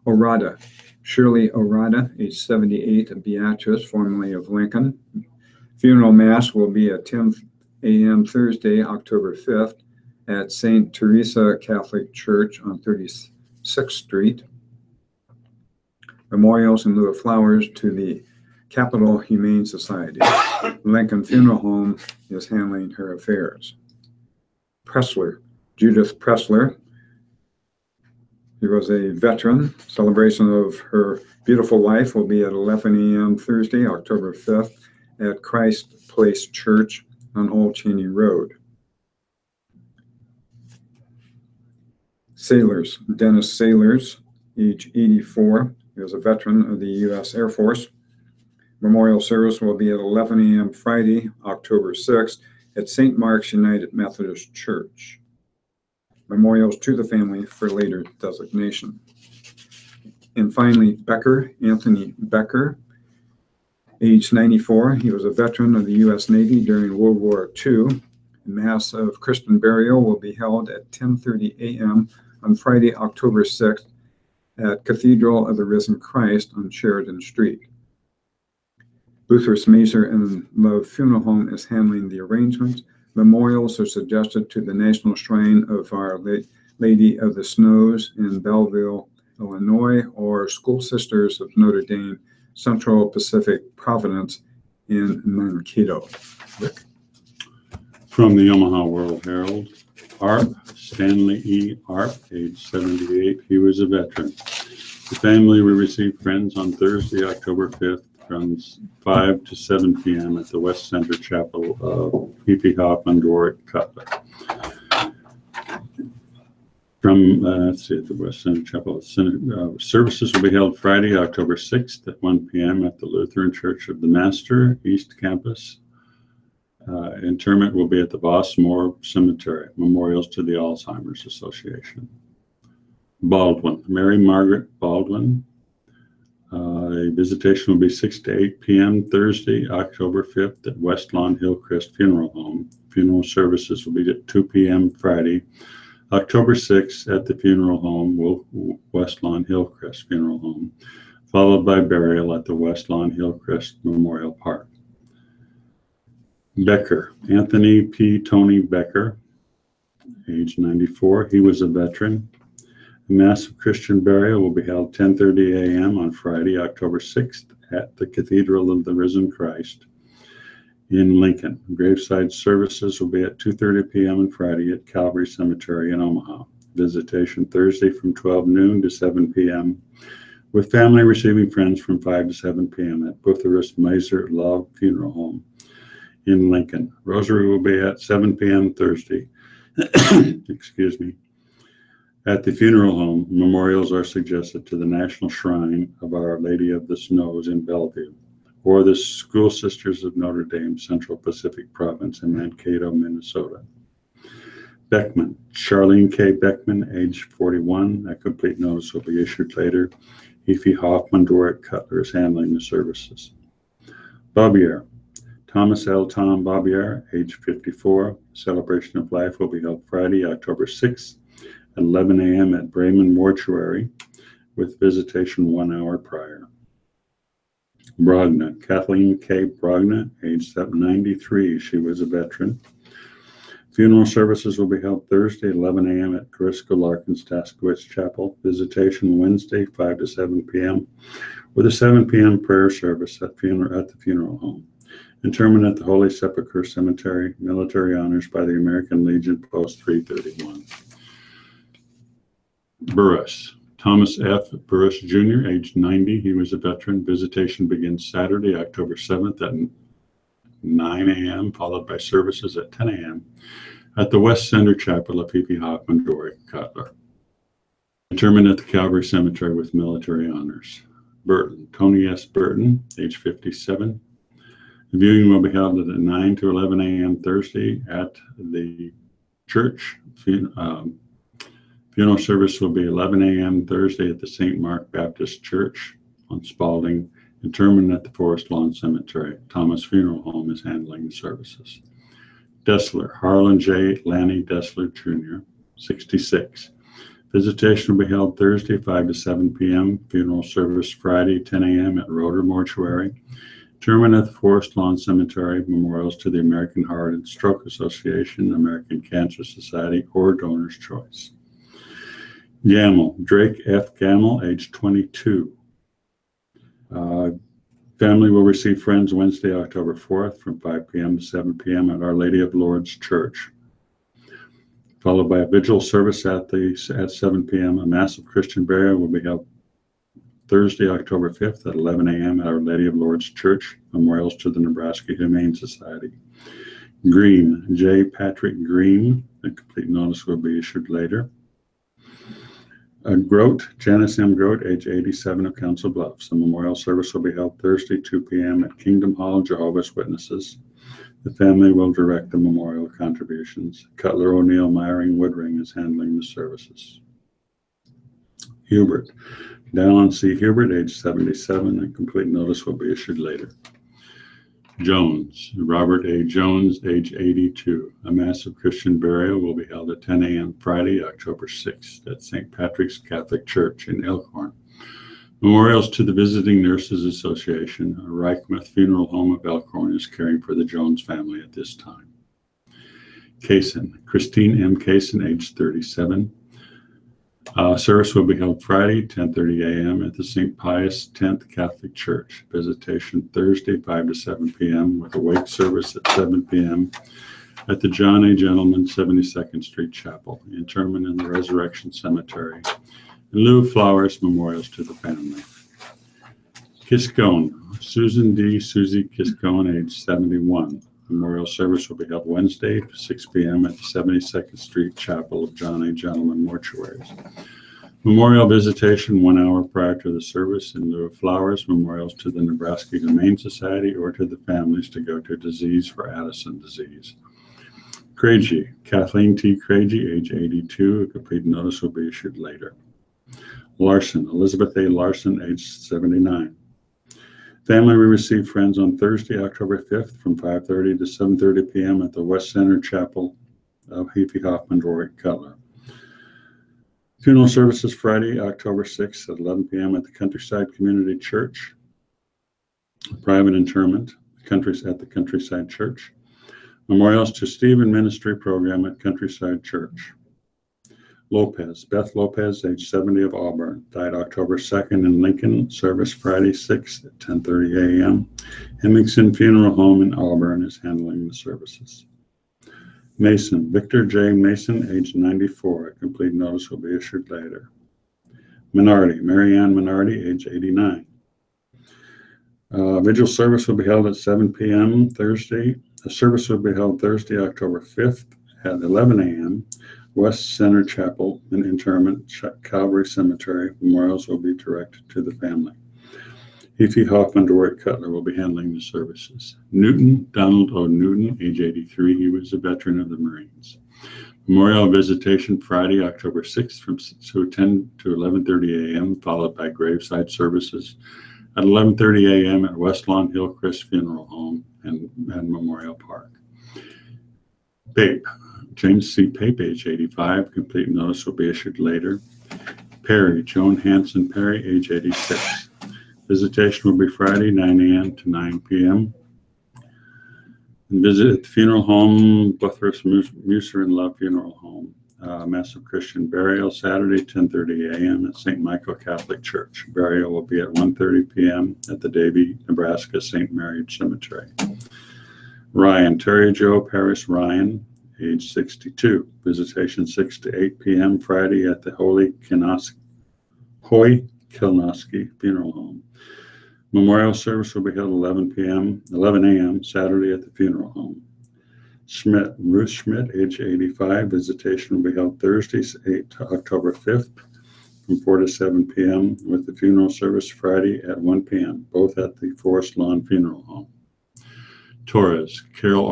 A: Orada, Shirley Orada, age 78, of Beatrice, formerly of Lincoln. Funeral Mass will be at 10 a.m. Thursday, October 5th at St. Teresa Catholic Church on 36th Street. Memorials in lieu of flowers to the Capital Humane Society. Lincoln Funeral Home is handling her affairs. Pressler, Judith Pressler. She was a veteran. Celebration of her beautiful life will be at 11 a.m. Thursday, October 5th at Christ Place Church on Old Cheney Road. Sailors, Dennis Sailors, age 84. He was a veteran of the U.S. Air Force. Memorial service will be at 11 a.m. Friday, October 6th at St. Mark's United Methodist Church. Memorials to the family for later designation. And finally, Becker, Anthony Becker, age 94. He was a veteran of the U.S. Navy during World War II. Mass of Christian burial will be held at 10:30 a.m. on Friday, October 6th at Cathedral of the Risen Christ on Sheridan Street. Luther's Maser and Love Funeral Home is handling the arrangements. Memorials are suggested to the National Shrine of Our Lady of the Snows in Belleville, Illinois, or School Sisters of Notre Dame Central Pacific Providence in Mankato. Rick?
B: From the Omaha World Herald, Arp, Stanley E. Arp, age 78. He was a veteran. The family will receive friends on Thursday, October 5th from 5 to 7 p.m. at the West Center Chapel of P.P. Hoffman, Doric, Cutler. From, the West Center Chapel. Services will be held Friday, October 6th at 1 p.m. at the Lutheran Church of the Master, East Campus. Interment will be at the Bossmore Cemetery. Memorials to the Alzheimer's Association. Baldwin, Mary Margaret Baldwin. A visitation will be 6 to 8 p.m. Thursday, October 5th at West Lawn Hillcrest Funeral Home. Funeral services will be at 2 p.m. Friday, October 6th at the funeral home, West Lawn Hillcrest Funeral Home, followed by burial at the West Lawn Hillcrest Memorial Park. Becker, Anthony P. Tony Becker, age 94. He was a veteran. A Mass of Christian burial will be held 10:30 a.m. on Friday, October 6th at the Cathedral of the Risen Christ. in Lincoln. Graveside services will be at 2:30 p.m. on Friday at Calvary Cemetery in Omaha. Visitation Thursday from 12 noon to 7 p.m. with family receiving friends from 5 to 7 p.m. at Bucharest Miser Love Funeral Home in Lincoln. Rosary will be at 7 p.m. Thursday. Excuse me. At the funeral home, memorials are suggested to the National Shrine of Our Lady of the Snows in Bellevue, or the School Sisters of Notre Dame, Central Pacific Province in Mankato, Minnesota. Beckman, Charlene K. Beckman, age 41. A complete notice will be issued later. Efi Hoffman, Doric Cutler is handling the services. Bobbier, Thomas L. Tom Bobbier, age 54. Celebration of life will be held Friday, October 6th at 11 a.m. at Bremen Mortuary with visitation 1 hour prior. Brogna, Kathleen K. Brogna, age 93. She was a veteran. Funeral services will be held Thursday, 11 a.m. at Crisco Larkins Taskowitz Chapel. Visitation Wednesday, 5 to 7 p.m. with a 7 p.m. prayer service at the funeral home. Interment at the Holy Sepulchre Cemetery. Military honors by the American Legion, Post 331. Burris, Thomas F. Burris Jr., age 90. He was a veteran. Visitation begins Saturday, October 7th at 9 a.m., followed by services at 10 a.m. at the West Center Chapel of Efi Hoffman, Doric Cutler. Interment at the Calvary Cemetery with military honors. Burton, Tony S. Burton, age 57. The viewing will be held at 9 to 11 a.m. Thursday at the church. Funeral service will be 11 a.m. Thursday at the St. Mark Baptist Church on Spalding. Interment at the Forest Lawn Cemetery. Thomas Funeral Home is handling the services. Dessler, Harlan J. Lanny Dessler Jr., 66. Visitation will be held Thursday, 5 to 7 p.m. Funeral service Friday, 10 a.m. at Roeder Mortuary. Interment at the Forest Lawn Cemetery. Memorials to the American Heart and Stroke Association, American Cancer Society, or Donor's Choice. Gamble, Drake F. Gamble, age 22. Family will receive friends Wednesday, October 4th from 5 p.m. to 7 p.m. at Our Lady of Lourdes Church, followed by a vigil service at 7 p.m. A massive Christian burial will be held Thursday, October 5th at 11 a.m. at Our Lady of Lourdes Church. Memorials to the Nebraska Humane Society. Green, J. Patrick Green. A complete notice will be issued later. Grote, Janice M. Grote, age 87 of Council Bluffs. A memorial service will be held Thursday, 2 p.m. at Kingdom Hall, Jehovah's Witnesses. The family will direct the memorial contributions. Cutler, O'Neill, Myring, Woodring is handling the services. Hubert, Dallin C. Hubert, age 77. A complete notice will be issued later. Jones, Robert A. Jones, age 82. A massive Christian burial will be held at 10 a.m. Friday, October 6th at St. Patrick's Catholic Church in Elkhorn. Memorials to the Visiting Nurses Association. A Reichmuth Funeral Home of Elkhorn is caring for the Jones family at this time. Kaysen, Christine M. Kaysen, age 37. Service will be held Friday, 10:30 a.m. at the St. Pius X Catholic Church. Visitation Thursday, 5 to 7 p.m. with a wake service at 7 p.m. at the John A. Gentleman 72nd Street Chapel. Interment in the Resurrection Cemetery. In lieu of flowers, memorials to the family. Kiscone, Susan D. Susie Kiscone, age 71. Memorial service will be held Wednesday, 6 p.m. at the 72nd Street Chapel of John A. Gentleman Mortuaries. Memorial visitation 1 hour prior to the service. In lieu of flowers, memorials to the Nebraska Humane Society or to the families to go to Disease for Addison Disease. Craigie, Kathleen T. Craigie, age 82. A complete notice will be issued later. Larson, Elizabeth A. Larson, age 79. Family will receive friends on Thursday, October 5th from 5:30 to 7:30 p.m. at the West Center Chapel of Efi Hoffman, Doric Cutler. Funeral services Friday, October 6th at 11 p.m. at the Countryside Community Church. Private interment at the Countryside Church. Memorials to Stephen Ministry Program at Countryside Church. Lopez, Beth Lopez, age 70 of Auburn, died October 2nd in Lincoln. Service Friday 6th at 10:30 a.m. Hemmingson Funeral Home in Auburn is handling the services. Mason, Victor J. Mason, age 94. A complete notice will be issued later. Minardi, Mary Ann Minardi, age 89. Vigil service will be held at 7 p.m. Thursday. The service will be held Thursday, October 5th at 11 a.m. West Center Chapel and Interment, Calvary Cemetery. Memorials will be directed to the family. E.T. Hoffman, Dwight Cutler will be handling the services. Newton, Donald O. Newton, age 83. He was a veteran of the Marines. Memorial visitation Friday, October 6th from 10 to 11:30 a.m., followed by graveside services at 11:30 a.m. at West Lawn Hillcrest Funeral Home and Memorial Park. Pape, James C. Pape, age 85. Complete notice will be issued later. Perry, Joan Hanson Perry, age 86. Visitation will be Friday, 9 a.m. to 9 p.m. And visit at the funeral home, Buthurst Muser and Love Funeral Home. Massive Christian burial Saturday, 10:30 a.m. at St. Michael Catholic Church. Burial will be at 1:30 p.m. at the Davie, Nebraska St. Mary Cemetery. Ryan, Terry Joe Paris Ryan, age 62. Visitation 6 to 8 p.m. Friday at the Hoy Kilnoski Funeral Home. Memorial service will be held 11 a.m. Saturday at the funeral home. Schmidt, Ruth Schmidt, age 85. Visitation will be held Thursday, October 5th from 4 to 7 p.m. with the funeral service Friday at 1 p.m., both at the Forest Lawn Funeral Home. Torres, Carol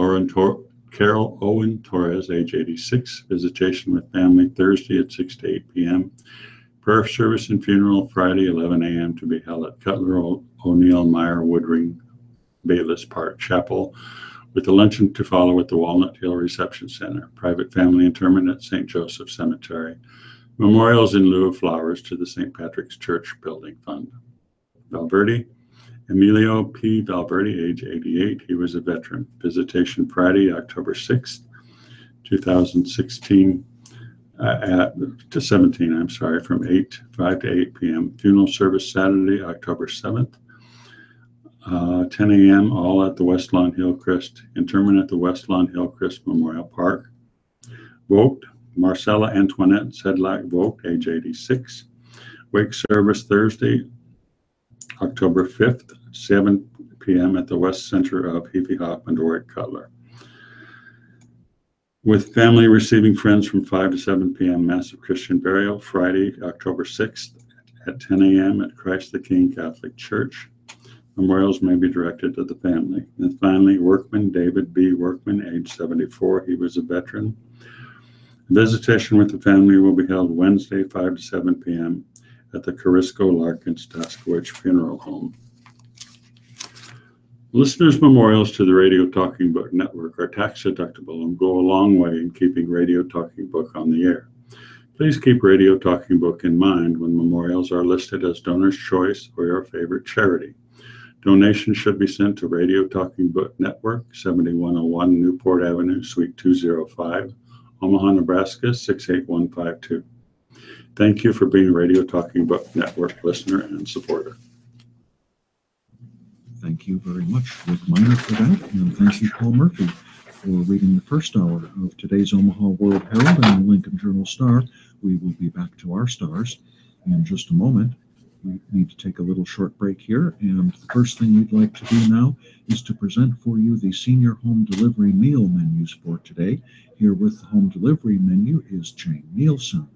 B: Owen Torres, age 86. Visitation with family Thursday at 6 to 8 p.m. Prayer service and funeral Friday, 11 a.m. to be held at Cutler O'Neill Meyer Woodring Bayless Park Chapel, with a luncheon to follow at the Walnut Hill Reception Center. Private family interment at St. Joseph Cemetery. Memorials in lieu of flowers to the St. Patrick's Church Building Fund. Valverde, Emilio P. Valverde, age 88. He was a veteran. Visitation Friday, October 6th, 2016. To 17, from 5 to 8 p.m. Funeral service Saturday, October 7th, 10 a.m., all at the West Lawn Hillcrest. Interment at the West Lawn Hillcrest Memorial Park. Vogt, Marcella Antoinette Sedlak Vogt, age 86. Wake service Thursday, October 5th, 7 p.m. at the West Center of Hebe Hoffman, Dwight Cutler. With family receiving friends from 5 to 7 p.m. Massive Christian burial Friday, October 6th at 10 a.m. at Christ the King Catholic Church. Memorials may be directed to the family. And finally, Workman, David B. Workman, age 74. He was a veteran. Visitation with the family will be held Wednesday, 5 to 7 p.m. at the Carisco Larkins Taskowich Funeral Home. Listeners' memorials to the Radio Talking Book Network are tax deductible and go a long way in keeping Radio Talking Book on the air. Please keep Radio Talking Book in mind when memorials are listed as donor's choice or your favorite charity. Donations should be sent to Radio Talking Book Network, 7101 Newport Avenue, Suite 205, Omaha, Nebraska, 68152. Thank you for being a Radio Talking Book Network listener and supporter.
C: Thank you very much, Rick Miner, for that, and thank you, Paul Murphy, for reading the first hour of today's Omaha World Herald and the Lincoln Journal-Star. We will be back to our stars in just a moment. We need to take a little short break here, and the first thing we'd like to do now is to present for you the senior home delivery meal menus for today. Here with the home delivery menu is Jane Nielsen.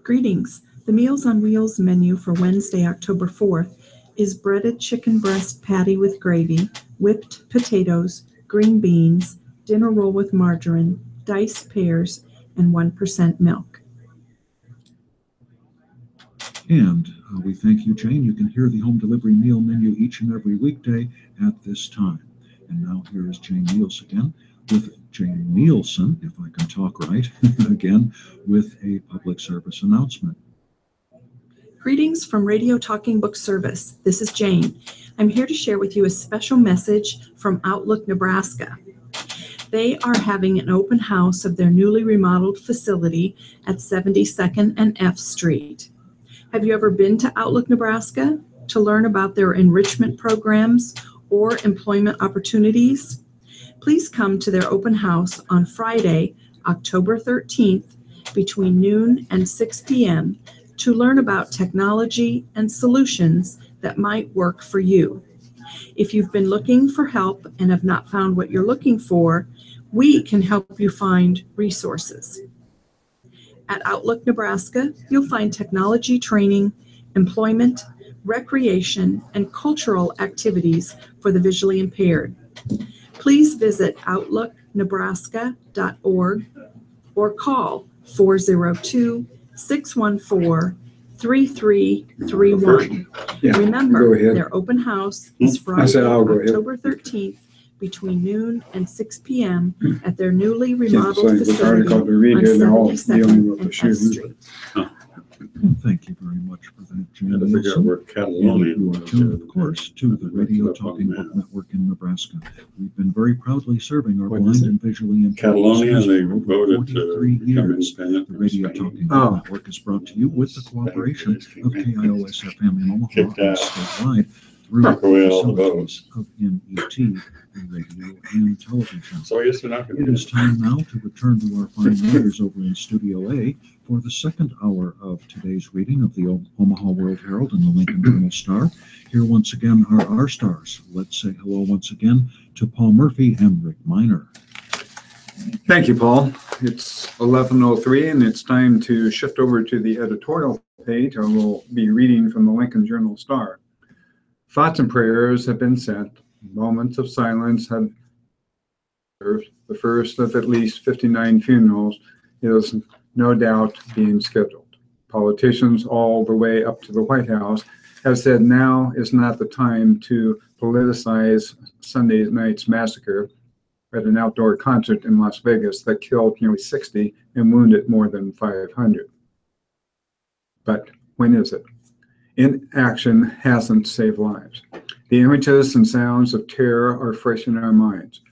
D: Greetings. The Meals on Wheels menu for Wednesday, October 4th is breaded chicken breast patty with gravy, whipped potatoes, green beans, dinner roll with margarine, diced pears, and 1% milk.
C: And we thank you, Jane. You can hear the home delivery meal menu each and every weekday at this time. And now here is Jane Nielsen again with Jane Nielsen, if I can talk right, again with a public service announcement.
D: Greetings from Radio Talking Book Service. This is Jane. I'm here to share with you a special message from Outlook, Nebraska. They are having an open house of their newly remodeled facility at 72nd and F Street. Have you ever been to Outlook, Nebraska to learn about their enrichment programs or employment opportunities? Please come to their open house on Friday, October 13th, between noon and 6 p.m. to learn about technology and solutions that might work for you. If you've been looking for help and have not found what you're looking for, we can help you find resources. At Outlook, Nebraska, you'll find technology training, employment, recreation, and cultural activities for the visually impaired. Please visit outlooknebraska.org or call 402-614-3331.
A: Yeah,
D: Remember,
A: go ahead.
D: their open house is Friday,
A: said I'll go ahead.
D: October 13th, between noon and 6 p.m. at their newly
A: Yeah,
D: remodeled
A: so the
D: facility
A: article to read here,
D: on
A: they're all dealing
D: 72nd
A: with the
D: and F
A: shooting.
D: Street.
C: Thank you very much for that, Jan
B: Had to figure out
C: Nielsen.
B: where
C: And
B: Catalonia
C: you are
B: was.
C: tuned, of course, to the Radio
B: Up on
C: Talking
B: the
C: Book
B: map.
C: Network in Nebraska. We've been very proudly serving our
A: What
C: blind
A: is it?
C: and visually impaired
B: Catalonia,
C: listeners
B: they
C: for over
B: voted
C: 43
B: to become
C: years.
B: independent
C: The
B: from
C: Radio
B: Spain.
C: Talking
A: Oh.
C: Book Network is brought to you with the cooperation of KIOS FM in Omaha
B: Kicked
C: and
B: out.
C: statewide through
B: Knock away all the
C: facilities
B: votes.
C: of NET, radio and television.
B: So I guess they're not going
C: It
B: to
C: is time now to return to our fine writers over in Studio A for the second hour of today's reading of the Omaha World Herald and the Lincoln Journal Star. Here once again are our stars. Let's say hello once again to Paul Murphy and Rick Miner.
A: Thank you, Paul. It's 11:03, and it's time to shift over to the editorial page. I will be reading from the Lincoln Journal Star. Thoughts and prayers have been sent. Moments of silence have served. The first of at least 59 funerals is no doubt being scheduled. Politicians all the way up to the White House have said now is not the time to politicize Sunday night's massacre at an outdoor concert in Las Vegas that killed nearly 60 and wounded more than 500. But when is it? Inaction hasn't saved lives. The images and sounds of terror are fresh in our minds.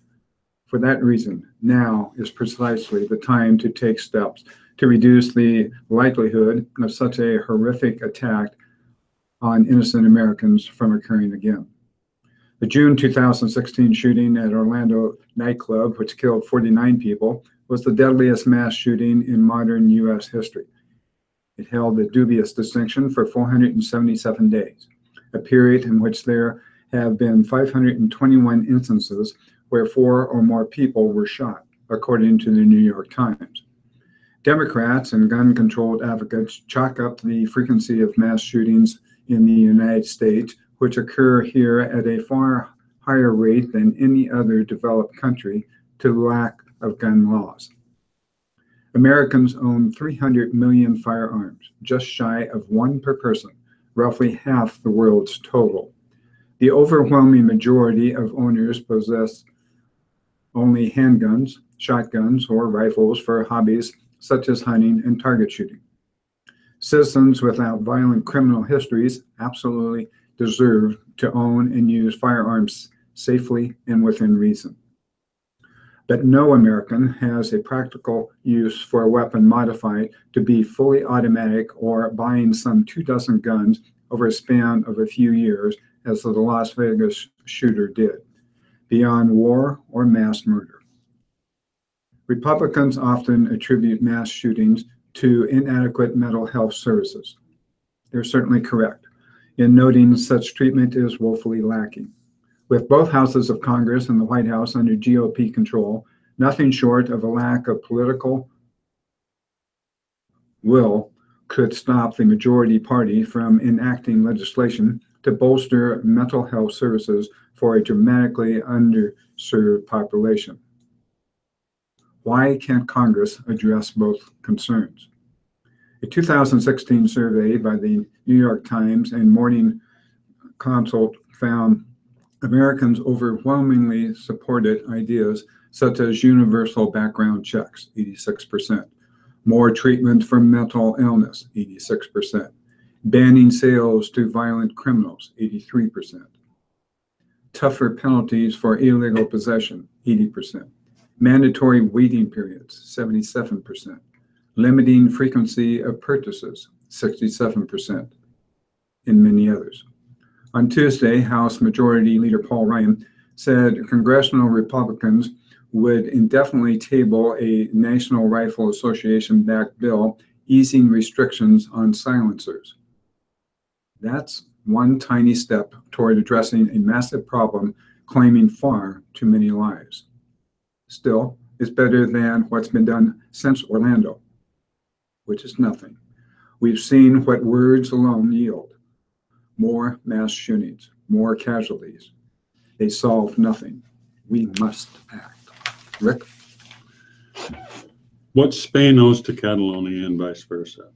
A: For that reason, now is precisely the time to take steps to reduce the likelihood of such a horrific attack on innocent Americans from occurring again. The June 2016 shooting at Orlando nightclub, which killed 49 people, was the deadliest mass shooting in modern U.S. history. It held the dubious distinction for 477 days, a period in which there have been 521 instances where 4 or more people were shot, according to the New York Times. Democrats and gun control advocates chalk up the frequency of mass shootings in the United States, which occur here at a far higher rate than any other developed country, to lack of gun laws. Americans own 300 million firearms, just shy of 1 per person, roughly half the world's total. The overwhelming majority of owners possess only handguns, shotguns, or rifles for hobbies such as hunting and target shooting. Citizens without violent criminal histories absolutely deserve to own and use firearms safely and within reason. But no American has a practical use for a weapon modified to be fully automatic or buying some 24 guns over a span of a few years, as the Las Vegas shooter did, beyond war or mass murder. Republicans often attribute mass shootings to inadequate mental health services. They're certainly correct in noting such treatment is woefully lacking. With both houses of Congress and the White House under GOP control, nothing short of a lack of political will could stop the majority party from enacting legislation to bolster mental health services for a dramatically underserved population. Why can't Congress address both concerns? A 2016 survey by the New York Times and Morning Consult found Americans overwhelmingly supported ideas such as universal background checks, 86%, more treatment for mental illness, 86%, banning sales to violent criminals, 83%, tougher penalties for illegal possession, 80%, mandatory waiting periods, 77%, limiting frequency of purchases, 67%, and many others. On Tuesday, House Majority Leader Paul Ryan said congressional Republicans would indefinitely table a National Rifle Association-backed bill easing restrictions on silencers. That's one tiny step toward addressing a massive problem claiming far too many lives. Still, it's better than what's been done since Orlando, which is nothing. We've seen what words alone yield. More mass shootings, more casualties. They solve nothing. We must act. Rick?
B: What Spain owes to Catalonia and vice versa.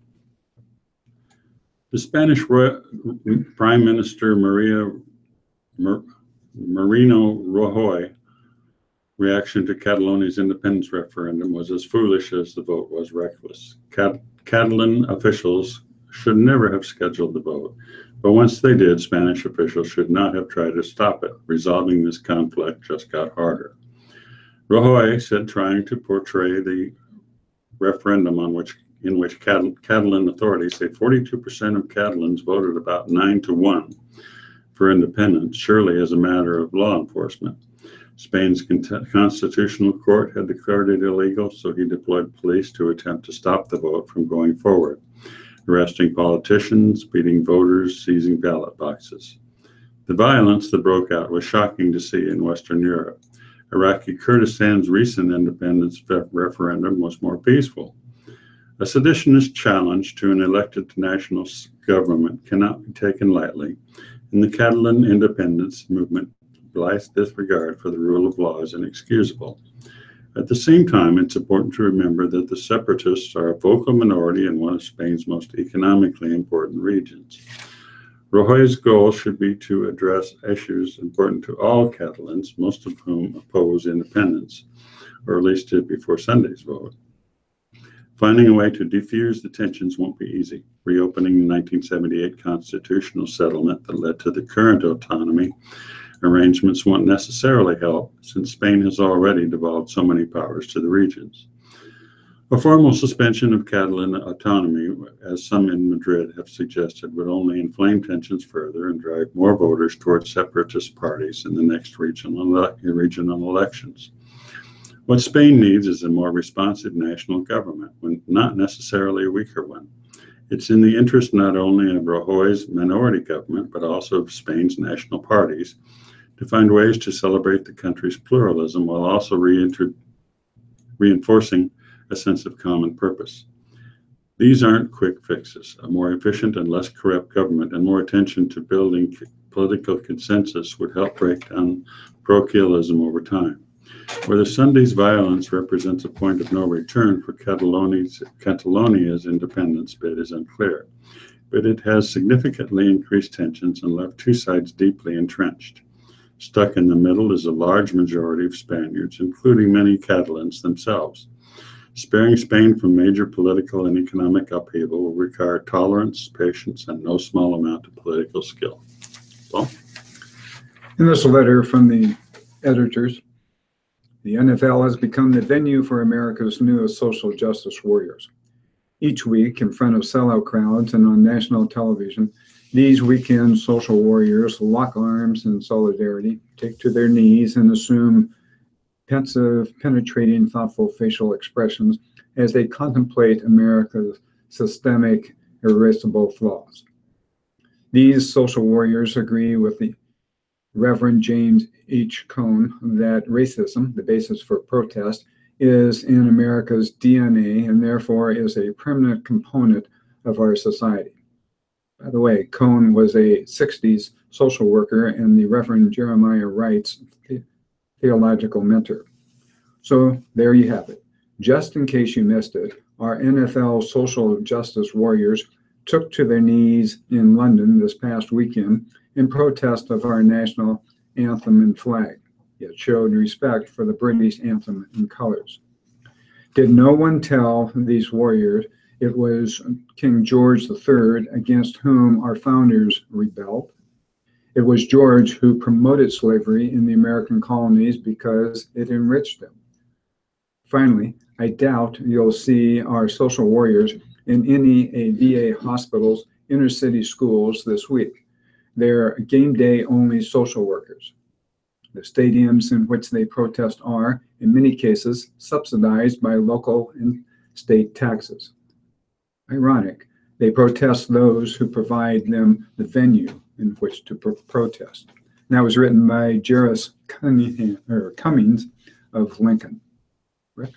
B: The Spanish Prime Minister Mariano Rajoy reaction to Catalonia's independence referendum was as foolish as the vote was reckless. Catalan officials should never have scheduled the vote, but once they did, Spanish officials should not have tried to stop it. Resolving this conflict just got harder. Rajoy said trying to portray the referendum in which Catalan authorities say 42% of Catalans voted about 9-1 for independence, surely as a matter of law enforcement. Spain's constitutional court had declared it illegal, so he deployed police to attempt to stop the vote from going forward, arresting politicians, beating voters, seizing ballot boxes. The violence that broke out was shocking to see in Western Europe. Iraqi Kurdistan's recent independence referendum was more peaceful. A seditionist challenge to an elected national government cannot be taken lightly, and the Catalan independence movement blind disregard for the rule of law is inexcusable. At the same time, it's important to remember that the separatists are a vocal minority in one of Spain's most economically important regions. Rajoy's goal should be to address issues important to all Catalans, most of whom oppose independence, or at least did before Sunday's vote. Finding a way to defuse the tensions won't be easy. Reopening the 1978 constitutional settlement that led to the current autonomy arrangements won't necessarily help, since Spain has already devolved so many powers to the regions. A formal suspension of Catalan autonomy, as some in Madrid have suggested, would only inflame tensions further and drive more voters towards separatist parties in the next regional elections. What Spain needs is a more responsive national government, not necessarily a weaker one. It's in the interest not only of Rajoy's minority government, but also of Spain's national parties to find ways to celebrate the country's pluralism while also reinforcing a sense of common purpose. These aren't quick fixes. A more efficient and less corrupt government and more attention to building political consensus would help break down parochialism over time. Whether Sunday's violence represents a point of no return for Catalonia's independence bid is unclear, but it has significantly increased tensions and left two sides deeply entrenched. Stuck in the middle is a large majority of Spaniards, including many Catalans themselves. Sparing Spain from major political and economic upheaval will require tolerance, patience, and no small amount of political skill. Paul?
A: In this letter from the editors, the NFL has become the venue for America's newest social justice warriors. Each week, in front of sellout crowds and on national television, these weekend social warriors lock arms in solidarity, take to their knees, and assume pensive, penetrating, thoughtful facial expressions as they contemplate America's systemic, irreversible flaws. These social warriors agree with the Reverend James H. Cone that racism, the basis for protest, is in America's DNA and therefore is a permanent component of our society. By the way, Cone was a 60s social worker and the Reverend Jeremiah Wright's theological mentor. So there you have it. Just in case you missed it, our NFL social justice warriors took to their knees in London this past weekend in protest of our national anthem and flag, yet showed respect for the British anthem and colors. Did no one tell these warriors it was King George III against whom our founders rebelled? It was George who promoted slavery in the American colonies because it enriched them. Finally, I doubt you'll see our social warriors in any VA hospitals, inner city schools this week. They're game day only social workers. The stadiums in which they protest are, in many cases, subsidized by local and state taxes. Ironic, they protest those who provide them the venue in which to protest. And that was written by Jairus Cummings of Lincoln. Rick?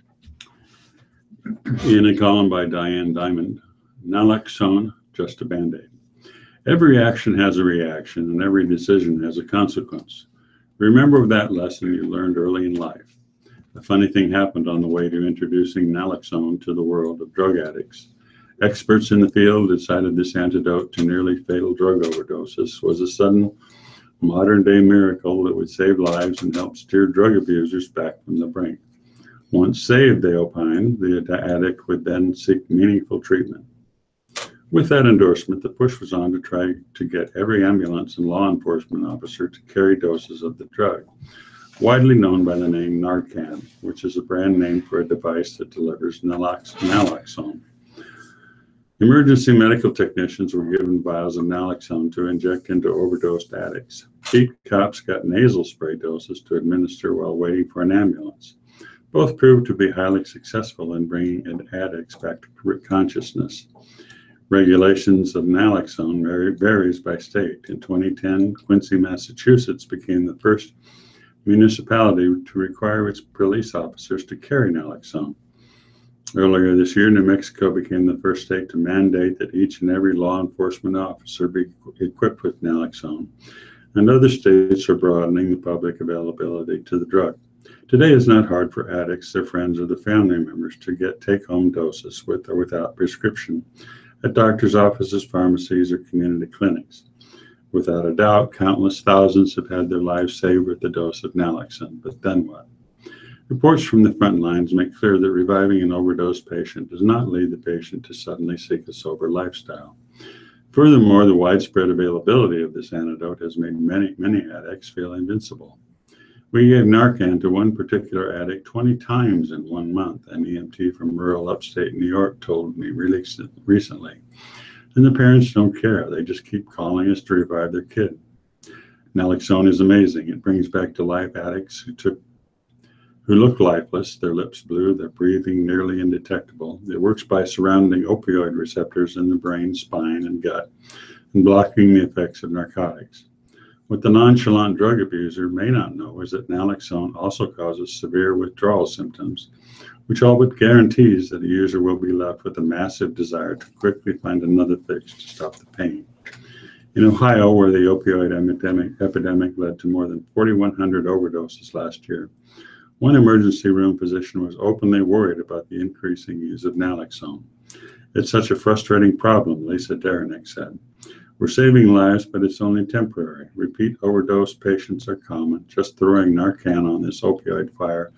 B: In a column by Diane Diamond, naloxone, just a Band-Aid. Every action has a reaction, and every decision has a consequence. Remember that lesson you learned early in life. A funny thing happened on the way to introducing naloxone to the world of drug addicts. Experts in the field decided this antidote to nearly fatal drug overdoses was a sudden modern-day miracle that would save lives and help steer drug abusers back from the brink. Once saved, they opined, the addict would then seek meaningful treatment. With that endorsement, the push was on to try to get every ambulance and law enforcement officer to carry doses of the drug, widely known by the name Narcan, which is a brand name for a device that delivers naloxone. Emergency medical technicians were given vials of naloxone to inject into overdosed addicts. Beat cops got nasal spray doses to administer while waiting for an ambulance. Both proved to be highly successful in bringing addicts back to consciousness. Regulations of naloxone varies by state. In 2010, Quincy, Massachusetts became the first municipality to require its police officers to carry naloxone. Earlier this year, New Mexico became the first state to mandate that each and every law enforcement officer be equipped with naloxone, and other states are broadening the public availability to the drug. Today is not hard for addicts, their friends, or their family members to get take-home doses with or without prescription at doctors' offices, pharmacies, or community clinics. Without a doubt, countless thousands have had their lives saved with a dose of naloxone, but then what? Reports from the front lines make clear that reviving an overdose patient does not lead the patient to suddenly seek a sober lifestyle. Furthermore, the widespread availability of this antidote has made many addicts feel invincible. We gave Narcan to one particular addict 20 times in 1 month, an EMT from rural upstate New York told me recently. And the parents don't care. They just keep calling us to revive their kid. Naloxone is amazing. It brings back to life addicts who look lifeless, their lips blue, their breathing nearly indetectable. It works by surrounding opioid receptors in the brain, spine, and gut, and blocking the effects of narcotics. What the nonchalant drug abuser may not know is that naloxone also causes severe withdrawal symptoms, which all but guarantees that the user will be left with a massive desire to quickly find another fix to stop the pain. In Ohio, where the opioid epidemic led to more than 4,100 overdoses last year, one emergency room physician was openly worried about the increasing use of naloxone. It's such a frustrating problem, Lisa Derenick said. We're saving lives, but it's only temporary. Repeat overdose patients are common. Just throwing Narcan on this opioid fire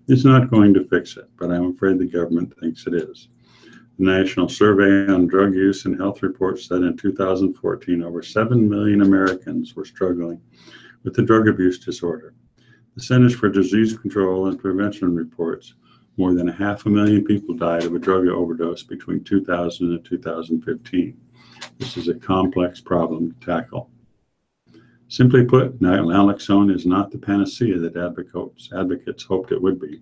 B: is not going to fix it, but I'm afraid the government thinks it is. The National Survey on Drug Use and Health Report said in 2014, over 7 million Americans were struggling with the drug abuse disorder. The Centers for Disease Control and Prevention reports more than 500,000 people died of a drug overdose between 2000 and 2015. This is a complex problem to tackle. Simply put, naloxone is not the panacea that advocates hoped it would be.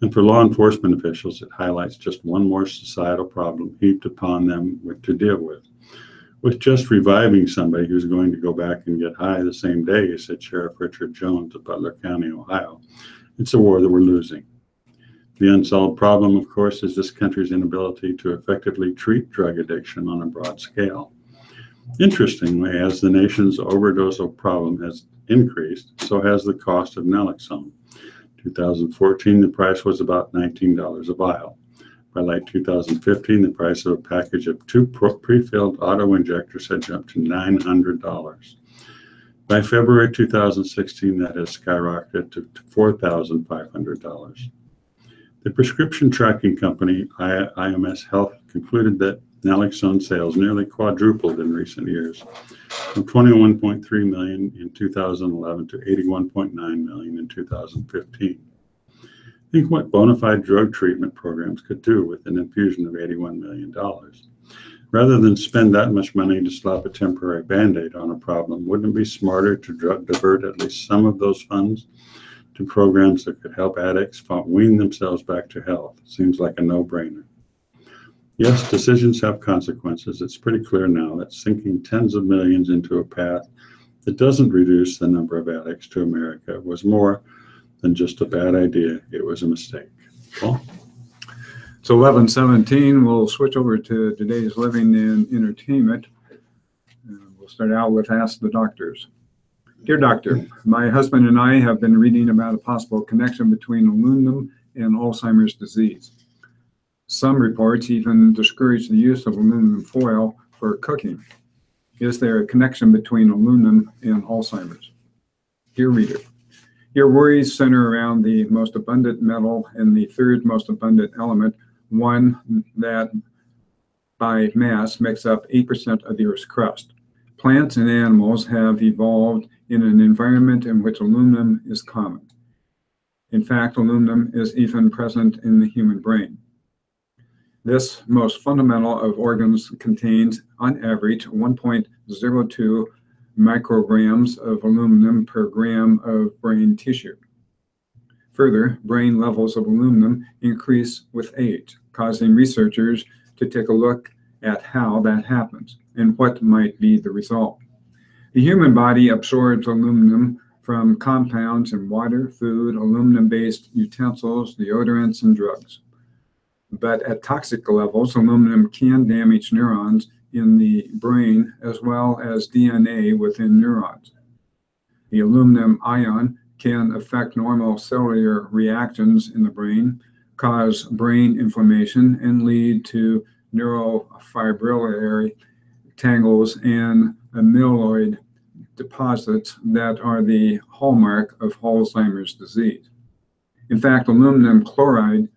B: And for law enforcement officials, it highlights just one more societal problem heaped upon them to deal with. With just reviving somebody who's going to go back and get high the same day, said Sheriff Richard Jones of Butler County, Ohio, it's a war that we're losing. The unsolved problem, of course, is this country's inability to effectively treat drug addiction on a broad scale. Interestingly, as the nation's overdose problem has increased, so has the cost of naloxone. In 2014, the price was about $19 a vial. By late 2015, the price of a package of 2 pre-filled auto-injectors had jumped to $900. By February 2016, that has skyrocketed to $4,500. The prescription tracking company IMS Health concluded that naloxone sales nearly quadrupled in recent years, from 21.3 million in 2011 to 81.9 million in 2015. Think what bona fide drug treatment programs could do with an infusion of $81 million. Rather than spend that much money to slap a temporary Band-Aid on a problem, wouldn't it be smarter to divert at least some of those funds to programs that could help addicts wean themselves back to health? Seems like a no-brainer. Yes, decisions have consequences. It's pretty clear now that sinking tens of millions into a path that doesn't reduce the number of addicts to America was more than just a bad idea. It was a mistake. Paul?
A: It's 11:17. We'll switch over to today's living and entertainment. We'll start out with Ask the Doctors. Dear Doctor, my husband and I have been reading about a possible connection between aluminum and Alzheimer's disease. Some reports even discourage the use of aluminum foil for cooking. Is there a connection between aluminum and Alzheimer's? Dear reader, your worries center around the most abundant metal and the third most abundant element, one that by mass makes up 8% of the Earth's crust. Plants and animals have evolved in an environment in which aluminum is common. In fact, aluminum is even present in the human brain. This most fundamental of organs contains, on average, 1.02 micrograms of aluminum per gram of brain tissue. Further, brain levels of aluminum increase with age, causing researchers to take a look at how that happens and what might be the result. The human body absorbs aluminum from compounds in water, food, aluminum-based utensils, deodorants, and drugs. But at toxic levels, aluminum can damage neurons in the brain as well as DNA within neurons. The aluminum ion can affect normal cellular reactions in the brain, cause brain inflammation, and lead to neurofibrillary tangles and amyloid deposits that are the hallmark of Alzheimer's disease. In fact, aluminum chloride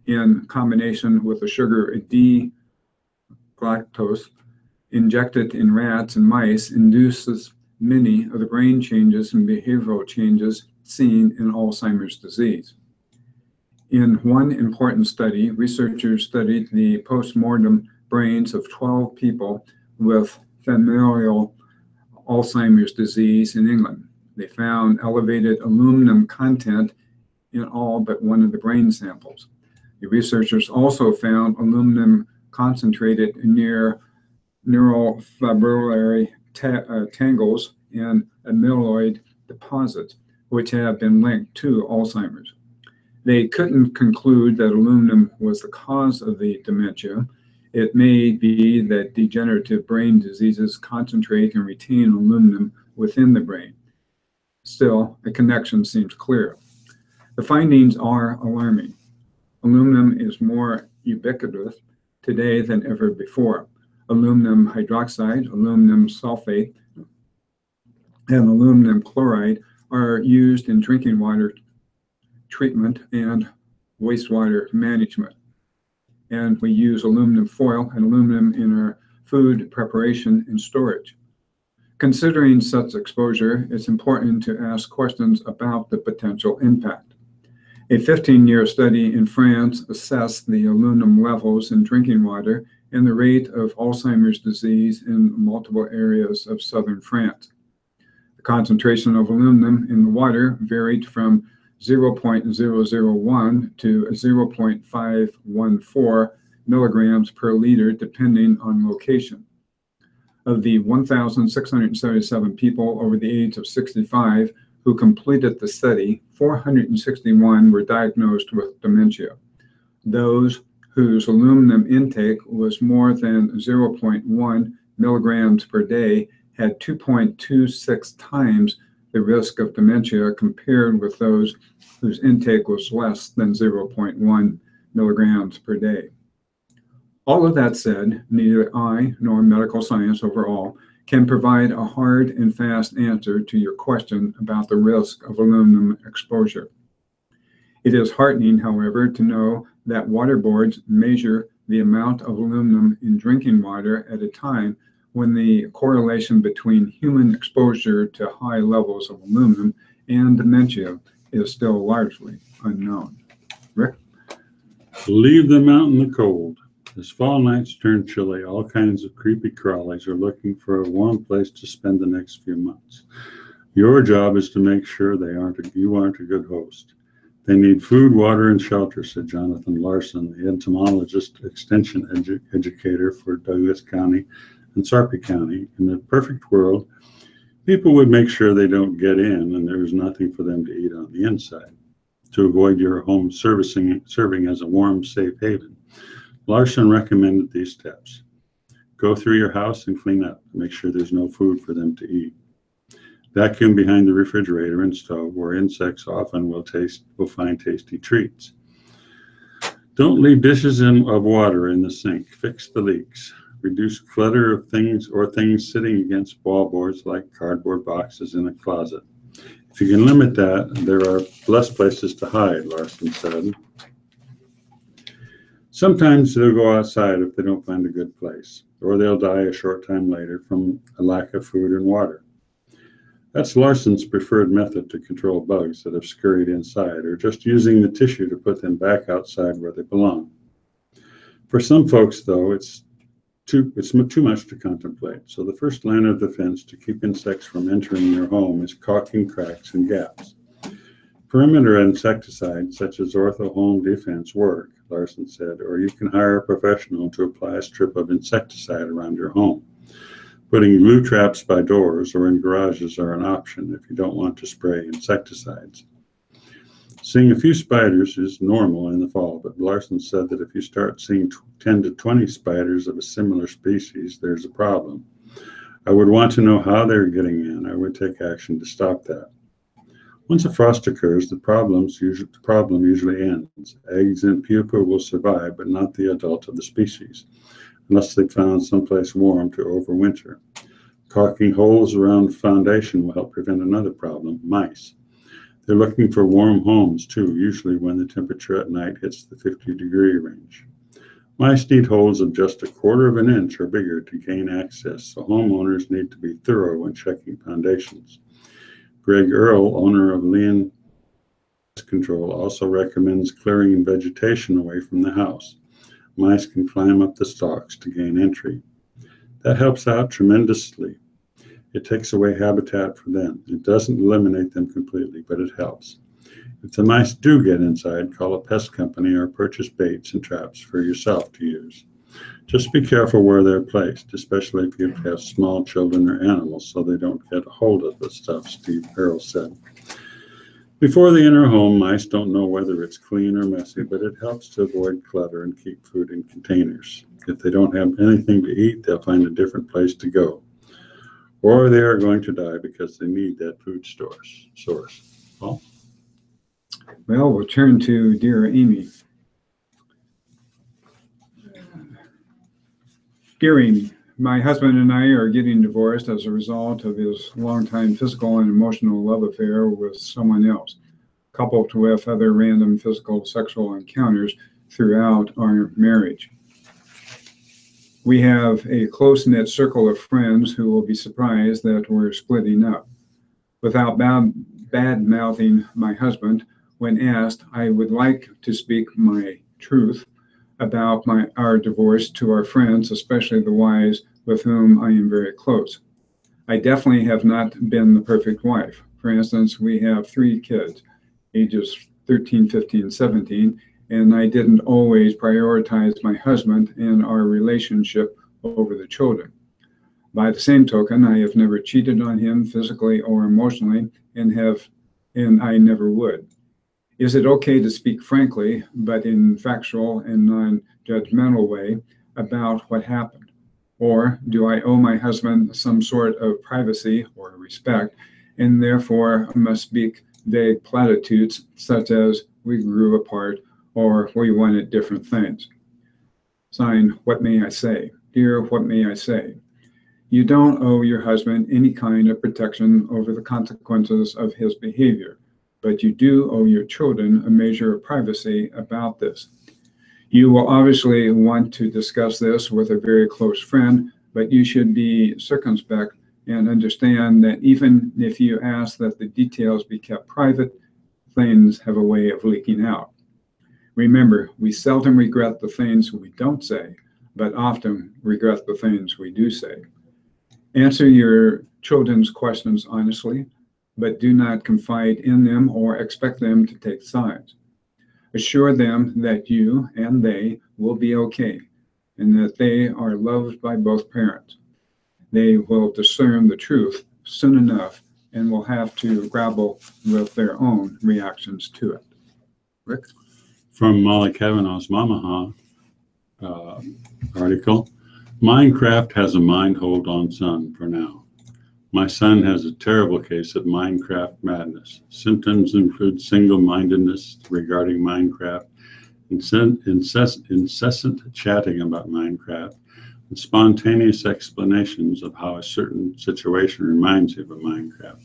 A: in combination with the sugar D-galactose injected in rats and mice induces many of the brain changes and behavioral changes seen in Alzheimer's disease. In one important study, researchers studied the post-mortem brains of 12 people with familial Alzheimer's disease in England. They found elevated aluminum content in all but one of the brain samples. The researchers also found aluminum concentrated near neurofibrillary tangles and amyloid deposits, which have been linked to Alzheimer's. They couldn't conclude that aluminum was the cause of the dementia. It may be that degenerative brain diseases concentrate and retain aluminum within the brain. Still, the connection seems clear. The findings are alarming. Aluminum is more ubiquitous today than ever before. Aluminum hydroxide, aluminum sulfate, and aluminum chloride are used in drinking water treatment and wastewater management. And we use aluminum foil and aluminum in our food preparation and storage. Considering such exposure, it's important to ask questions about the potential impact. A 15-year study in France assessed the aluminum levels in drinking water and the rate of Alzheimer's disease in multiple areas of southern France. The concentration of aluminum in the water varied from 0.001 to 0.514 milligrams per liter, depending on location. Of the 1,677 people over the age of 65 who completed the study, 461 were diagnosed with dementia. Those whose aluminum intake was more than 0.1 milligrams per day had 2.26 times the risk of dementia compared with those whose intake was less than 0.1 milligrams per day. All of that said, neither I nor medical science overall can provide a hard and fast answer to your question about the risk of aluminum exposure. It is heartening, however, to know that water boards measure the amount of aluminum in drinking water at a time when the correlation between human exposure to high levels of aluminum and dementia is still largely unknown. Rick?
B: Leave them out in the cold. As fall nights turn chilly, all kinds of creepy crawlies are looking for a warm place to spend the next few months. Your job is to make sure you aren't a good host. They need food, water, and shelter, said Jonathan Larson, the entomologist extension educator for Douglas County and Sarpy County. In the perfect world, people would make sure they don't get in and there's nothing for them to eat on the inside. To avoid your home serving as a warm, safe haven, Larson recommended these steps. Go through your house and clean up. Make sure there's no food for them to eat. Vacuum behind the refrigerator and stove, where insects often will find tasty treats. Don't leave dishes of water in the sink. Fix the leaks. Reduce clutter of things sitting against wallboards like cardboard boxes in a closet. If you can limit that, there are less places to hide, Larson said. Sometimes they'll go outside if they don't find a good place, or they'll die a short time later from a lack of food and water. That's Larson's preferred method to control bugs that have scurried inside, or just using the tissue to put them back outside where they belong. For some folks, though, it's too much to contemplate. So the first line of defense to keep insects from entering your home is caulking cracks and gaps. Perimeter insecticides such as Ortho Home Defense work, Larson said, or you can hire a professional to apply a strip of insecticide around your home. Putting glue traps by doors or in garages are an option if you don't want to spray insecticides. Seeing a few spiders is normal in the fall, but Larson said that if you start seeing 10 to 20 spiders of a similar species, there's a problem. I would want to know how they're getting in. I would take action to stop that. Once a frost occurs, the problem usually ends. Eggs and pupa will survive, but not the adult of the species, unless they've found someplace warm to overwinter. Caulking holes around the foundation will help prevent another problem, mice. They're looking for warm homes too, usually when the temperature at night hits the 50-degree range. Mice need holes of just 1/4 of an inch or bigger to gain access, so homeowners need to be thorough when checking foundations. Greg Earl, owner of Leon Control, also recommends clearing vegetation away from the house. Mice can climb up the stalks to gain entry. That helps out tremendously. It takes away habitat for them. It doesn't eliminate them completely, but it helps. If the mice do get inside, call a pest company or purchase baits and traps for yourself to use. Just be careful where they're placed, especially if you have small children or animals, so they don't get a hold of the stuff, Steve Earl said. Before they enter a home, mice don't know whether it's clean or messy, but it helps to avoid clutter and keep food in containers. If they don't have anything to eat, they'll find a different place to go. Or they are going to die because they need that food source. Paul?
A: Well, we'll turn to dear Amy. Dear Amy, my husband and I are getting divorced as a result of his longtime physical and emotional love affair with someone else, coupled with other random physical sexual encounters throughout our marriage. We have a close-knit circle of friends who will be surprised that we're splitting up. Without bad-mouthing my husband, when asked, I would like to speak my truth about our divorce to our friends, especially the wives with whom I am very close. I definitely have not been the perfect wife. For instance, we have 3 kids, ages 13, 15, 17, and I didn't always prioritize my husband and our relationship over the children. By the same token, I have never cheated on him physically or emotionally, and I never would. Is it okay to speak frankly, but in factual and non-judgmental way about what happened? Or do I owe my husband some sort of privacy or respect, and therefore must speak vague platitudes such as we grew apart or we wanted different things? Signed, what may I say? Dear, what may I say? You don't owe your husband any kind of protection over the consequences of his behavior, but you do owe your children a measure of privacy about this. You will obviously want to discuss this with a very close friend, but you should be circumspect and understand that even if you ask that the details be kept private, things have a way of leaking out. Remember, we seldom regret the things we don't say, but often regret the things we do say. Answer your children's questions honestly, but do not confide in them or expect them to take sides. Assure them that you and they will be okay, and that they are loved by both parents. They will discern the truth soon enough and will have to grapple with their own reactions to it. Rick?
B: From Molly Kavanaugh's Mamaha article, Minecraft has a mind hold on son for now. My son has a terrible case of Minecraft madness. Symptoms include single-mindedness regarding Minecraft, incessant chatting about Minecraft, and spontaneous explanations of how a certain situation reminds him of Minecraft.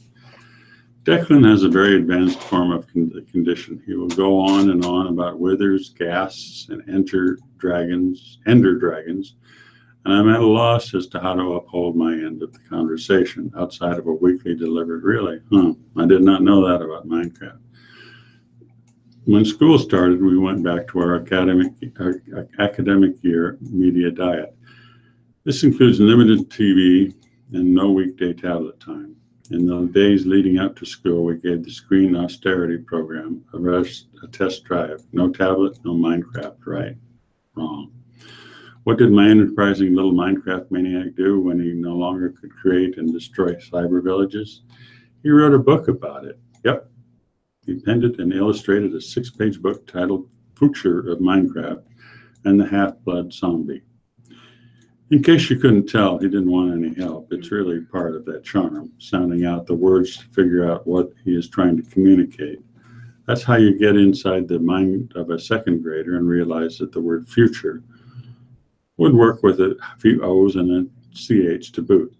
B: Declan has a very advanced form of the condition. He will go on and on about withers, ghasts, and ender dragons, and I'm at a loss as to how to uphold my end of the conversation outside of a weekly delivered relay. I did not know that about Minecraft. When school started, we went back to our academic year media diet. This includes limited TV and no weekday tablet time. In the days leading up to school, we gave the screen austerity program a test drive. No tablet, no Minecraft, right? Wrong. What did my enterprising little Minecraft maniac do when he no longer could create and destroy cyber villages? He wrote a book about it. Yep. He penned it and illustrated a 6-page book titled Future of Minecraft and the Half-Blood Zombie. In case you couldn't tell, he didn't want any help. It's really part of that charm, sounding out the words to figure out what he is trying to communicate. That's how you get inside the mind of a second grader and realize that the word future would work with a few O's and a CH to boot.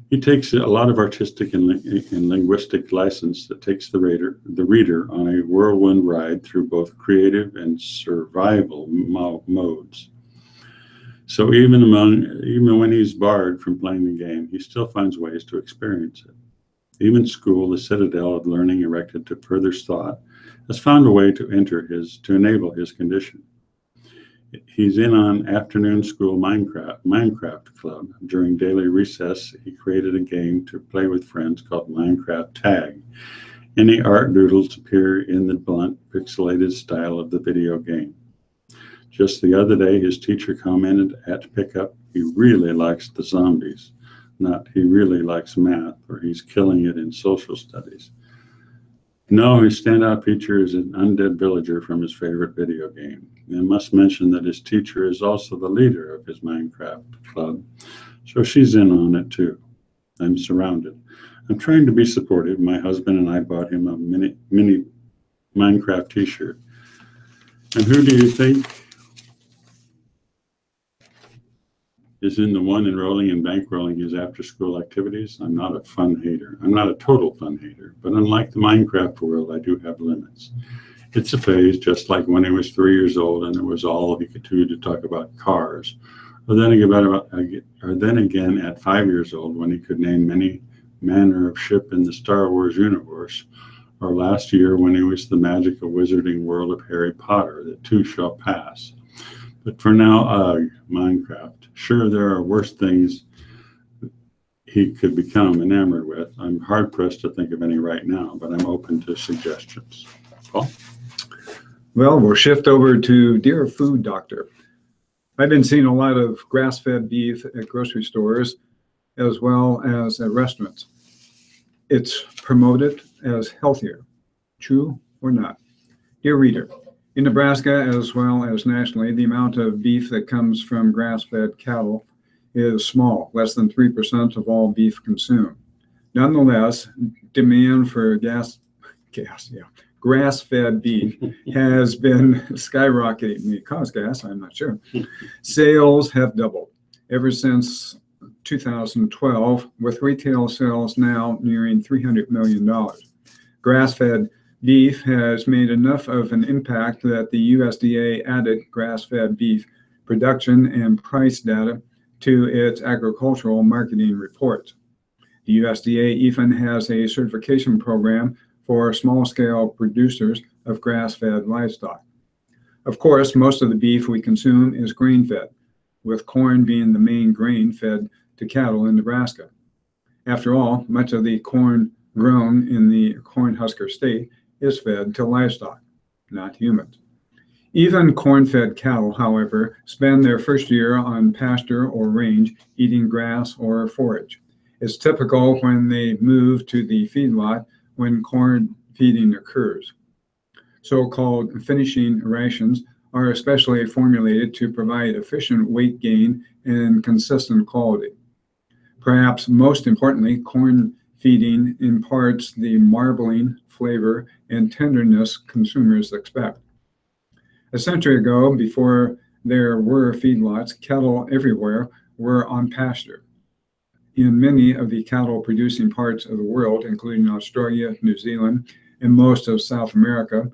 B: He takes a lot of artistic and linguistic license that takes the reader on a whirlwind ride through both creative and survival modes. So even when he's barred from playing the game, he still finds ways to experience it. Even school, the citadel of learning erected to further thought, has found a way to enable his condition. He's in on afternoon school Minecraft club. During daily recess, he created a game to play with friends called Minecraft Tag. Any art doodles appear in the blunt, pixelated style of the video game. Just the other day, his teacher commented at pickup, he really likes the zombies, not he really likes math, or he's killing it in social studies. No, his standout feature is an undead villager from his favorite video game. I must mention that his teacher is also the leader of his Minecraft club, so she's in on it too. I'm surrounded. I'm trying to be supportive. My husband and I bought him a mini Minecraft t-shirt. And who do you think is in the one enrolling and bankrolling his after-school activities? I'm not a fun hater. I'm not a total fun hater, but unlike the Minecraft world, I do have limits. It's a phase, just like when he was 3 years old and it was all he could do to talk about cars. Or then again at 5 years old when he could name many manner of ship in the Star Wars universe. Or last year when he was the magical wizarding world of Harry Potter, that too shall pass. But for now, Minecraft. Sure, there are worse things he could become enamored with. I'm hard-pressed to think of any right now, but I'm open to suggestions. Paul?
A: Well, we'll shift over to Dear Food Doctor. I've been seeing a lot of grass-fed beef at grocery stores as well as at restaurants. It's promoted as healthier. True or not? Dear reader, in Nebraska, as well as nationally, the amount of beef that comes from grass-fed cattle is small, less than 3% of all beef consumed. Nonetheless, demand for grass-fed beef has been skyrocketing. May it cause gas, I'm not sure. Sales have doubled ever since 2012, with retail sales now nearing $300 million. Grass-fed beef has made enough of an impact that the USDA added grass-fed beef production and price data to its agricultural marketing report. The USDA even has a certification program for small-scale producers of grass-fed livestock. Of course, most of the beef we consume is grain-fed, with corn being the main grain fed to cattle in Nebraska. After all, much of the corn grown in the Cornhusker State is fed to livestock, not humans. Even corn-fed cattle, however, spend their first year on pasture or range eating grass or forage. It's typical when they move to the feedlot when corn feeding occurs. So-called finishing rations are especially formulated to provide efficient weight gain and consistent quality. Perhaps most importantly, corn feeding imparts the marbling, flavor, and tenderness consumers expect. A century ago, before there were feedlots, cattle everywhere were on pasture. In many of the cattle-producing parts of the world, including Australia, New Zealand, and most of South America,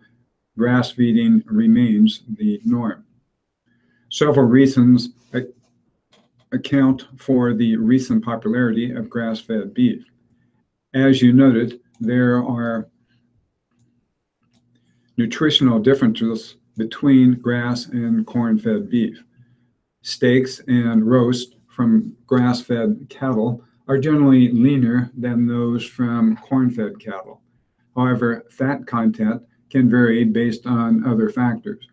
A: grass feeding remains the norm. Several reasons account for the recent popularity of grass-fed beef. As you noted, there are nutritional differences between grass and corn-fed beef. Steaks and roast from grass-fed cattle are generally leaner than those from corn-fed cattle. However, fat content can vary based on other factors.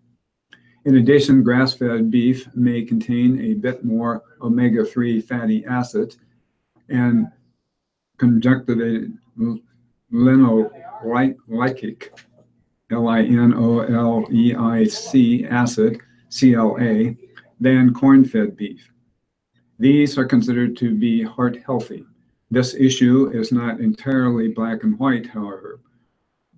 A: In addition, grass-fed beef may contain a bit more omega-3 fatty acids and conjunctivated linoleic, linoleic acid, CLA, than corn-fed beef. These are considered to be heart healthy. This issue is not entirely black and white, however.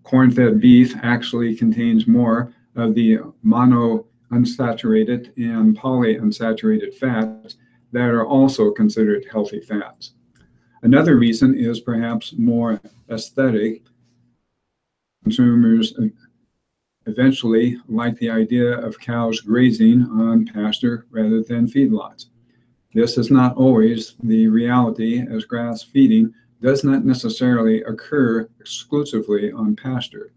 A: Corn-fed beef actually contains more of the monounsaturated and polyunsaturated fats that are also considered healthy fats. Another reason is perhaps more aesthetic. Consumers eventually like the idea of cows grazing on pasture rather than feedlots. This is not always the reality, as grass feeding does not necessarily occur exclusively on pasture.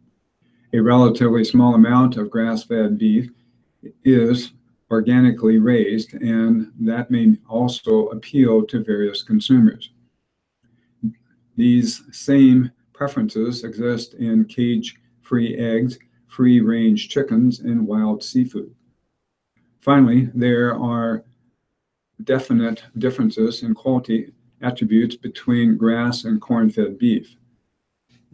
A: A relatively small amount of grass-fed beef is organically raised, and that may also appeal to various consumers. These same preferences exist in cage-free eggs, free-range chickens, and wild seafood. Finally, there are definite differences in quality attributes between grass and corn-fed beef.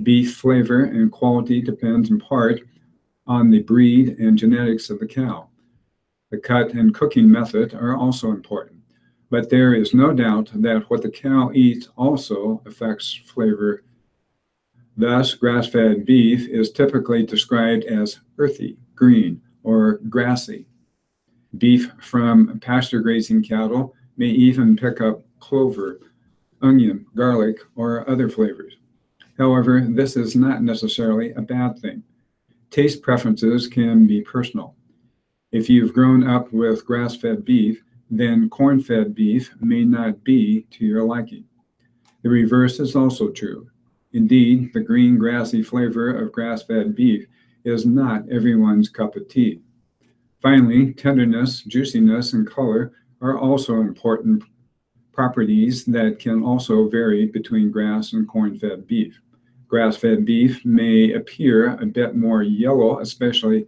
A: Beef flavor and quality depends in part on the breed and genetics of the cow. The cut and cooking method are also important, but there is no doubt that what the cow eats also affects flavor. Thus, grass-fed beef is typically described as earthy, green, or grassy. Beef from pasture-grazing cattle may even pick up clover, onion, garlic, or other flavors. However, this is not necessarily a bad thing. Taste preferences can be personal. If you've grown up with grass-fed beef, then corn-fed beef may not be to your liking. The reverse is also true. Indeed, the green, grassy flavor of grass-fed beef is not everyone's cup of tea. Finally, tenderness, juiciness, and color are also important properties that can also vary between grass and corn-fed beef. Grass-fed beef may appear a bit more yellow, especially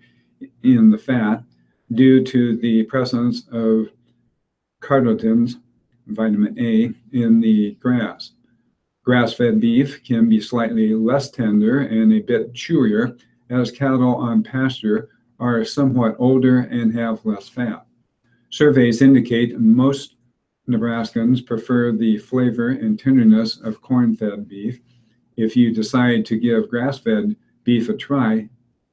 A: in the fat, due to the presence of carotenoids, vitamin A, in the grass. Grass-fed beef can be slightly less tender and a bit chewier, as cattle on pasture are somewhat older and have less fat. Surveys indicate most Nebraskans prefer the flavor and tenderness of corn-fed beef. If you decide to give grass-fed beef a try,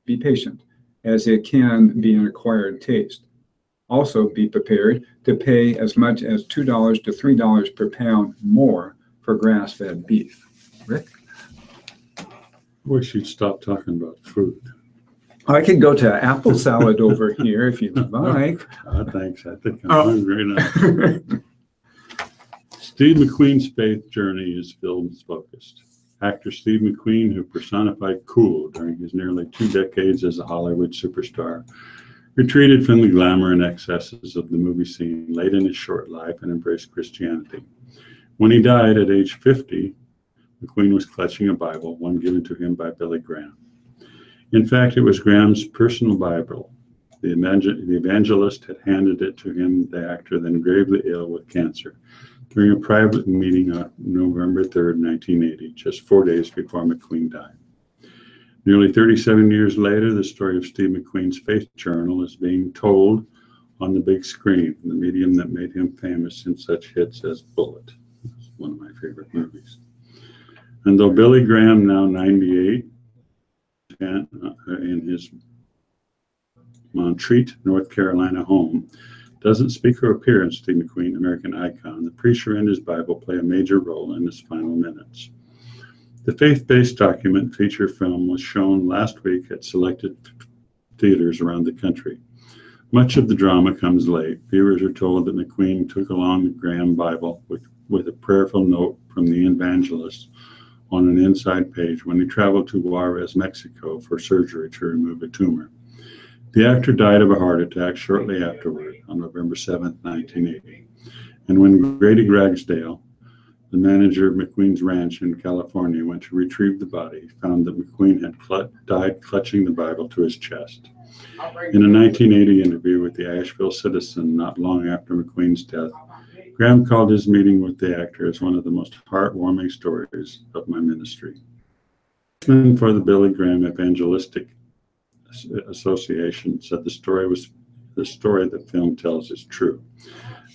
A: be patient, as it can be an acquired taste. Also, be prepared to pay as much as $2 to $3 per pound more for grass-fed beef. Rick?
B: I wish you'd stop talking about food.
A: I could go to apple salad over here if you'd like.
B: Thanks. I think I'm hungry now. Steve McQueen's faith journey is film-focused. Actor Steve McQueen, who personified cool during his nearly 2 decades as a Hollywood superstar, retreated from the glamour and excesses of the movie scene late in his short life and embraced Christianity. When he died at age 50, McQueen was clutching a Bible, one given to him by Billy Graham. In fact, it was Graham's personal Bible. The evangelist had handed it to him, the actor, then gravely ill with cancer, during a private meeting on November 3rd, 1980, just 4 days before McQueen died. Nearly 37 years later, the story of Steve McQueen's faith journal is being told on the big screen, the medium that made him famous in such hits as Bullet. It's one of my favorite movies. And though Billy Graham, now 98, in his Montreat, North Carolina home, doesn't speak or appear in Steve McQueen, American icon, the preacher and his Bible play a major role in his final minutes. The faith-based document feature film was shown last week at selected theaters around the country. Much of the drama comes late. Viewers are told that McQueen took along the Graham Bible with a prayerful note from the evangelist on an inside page when he traveled to Juarez, Mexico for surgery to remove a tumor. The actor died of a heart attack shortly afterward on November 7, 1980. And when Grady Ragsdale, the manager of McQueen's ranch in California, went to retrieve the body, he found that McQueen had died clutching the Bible to his chest. In a 1980 interview with the Asheville Citizen not long after McQueen's death, Graham called his meeting with the actor as one of the most heartwarming stories of my ministry. For the Billy Graham Evangelistic Association said the story the film tells is true.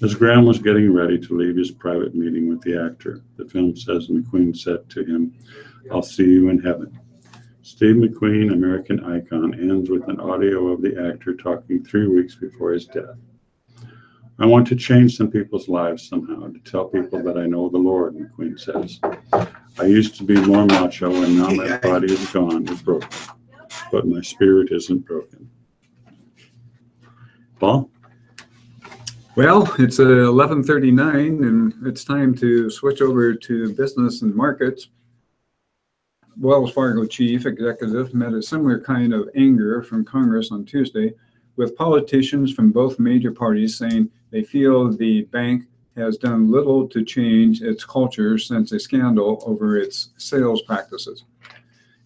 B: As Graham was getting ready to leave his private meeting with the actor, the film says McQueen said to him, "I'll see you in heaven." Steve McQueen, American icon, ends with an audio of the actor talking 3 weeks before his death. "I want to change some people's lives somehow, to tell people that I know the Lord," McQueen says. "I used to be more macho, and now my body is gone, is broken. But my spirit isn't broken." Paul?
A: Well, it's 11:39, and it's time to switch over to business and markets. Wells Fargo chief executive met a similar kind of anger from Congress on Tuesday, with politicians from both major parties saying they feel the bank has done little to change its culture since a scandal over its sales practices.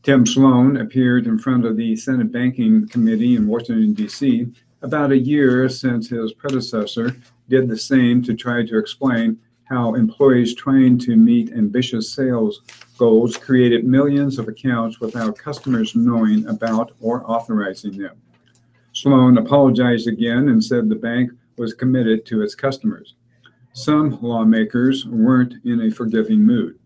A: Tim Sloan appeared in front of the Senate Banking Committee in Washington, D.C., about a year since his predecessor did the same to try to explain how employees trying to meet ambitious sales goals created millions of accounts without customers knowing about or authorizing them. Sloan apologized again and said the bank was committed to its customers. Some lawmakers weren't in a forgiving mood.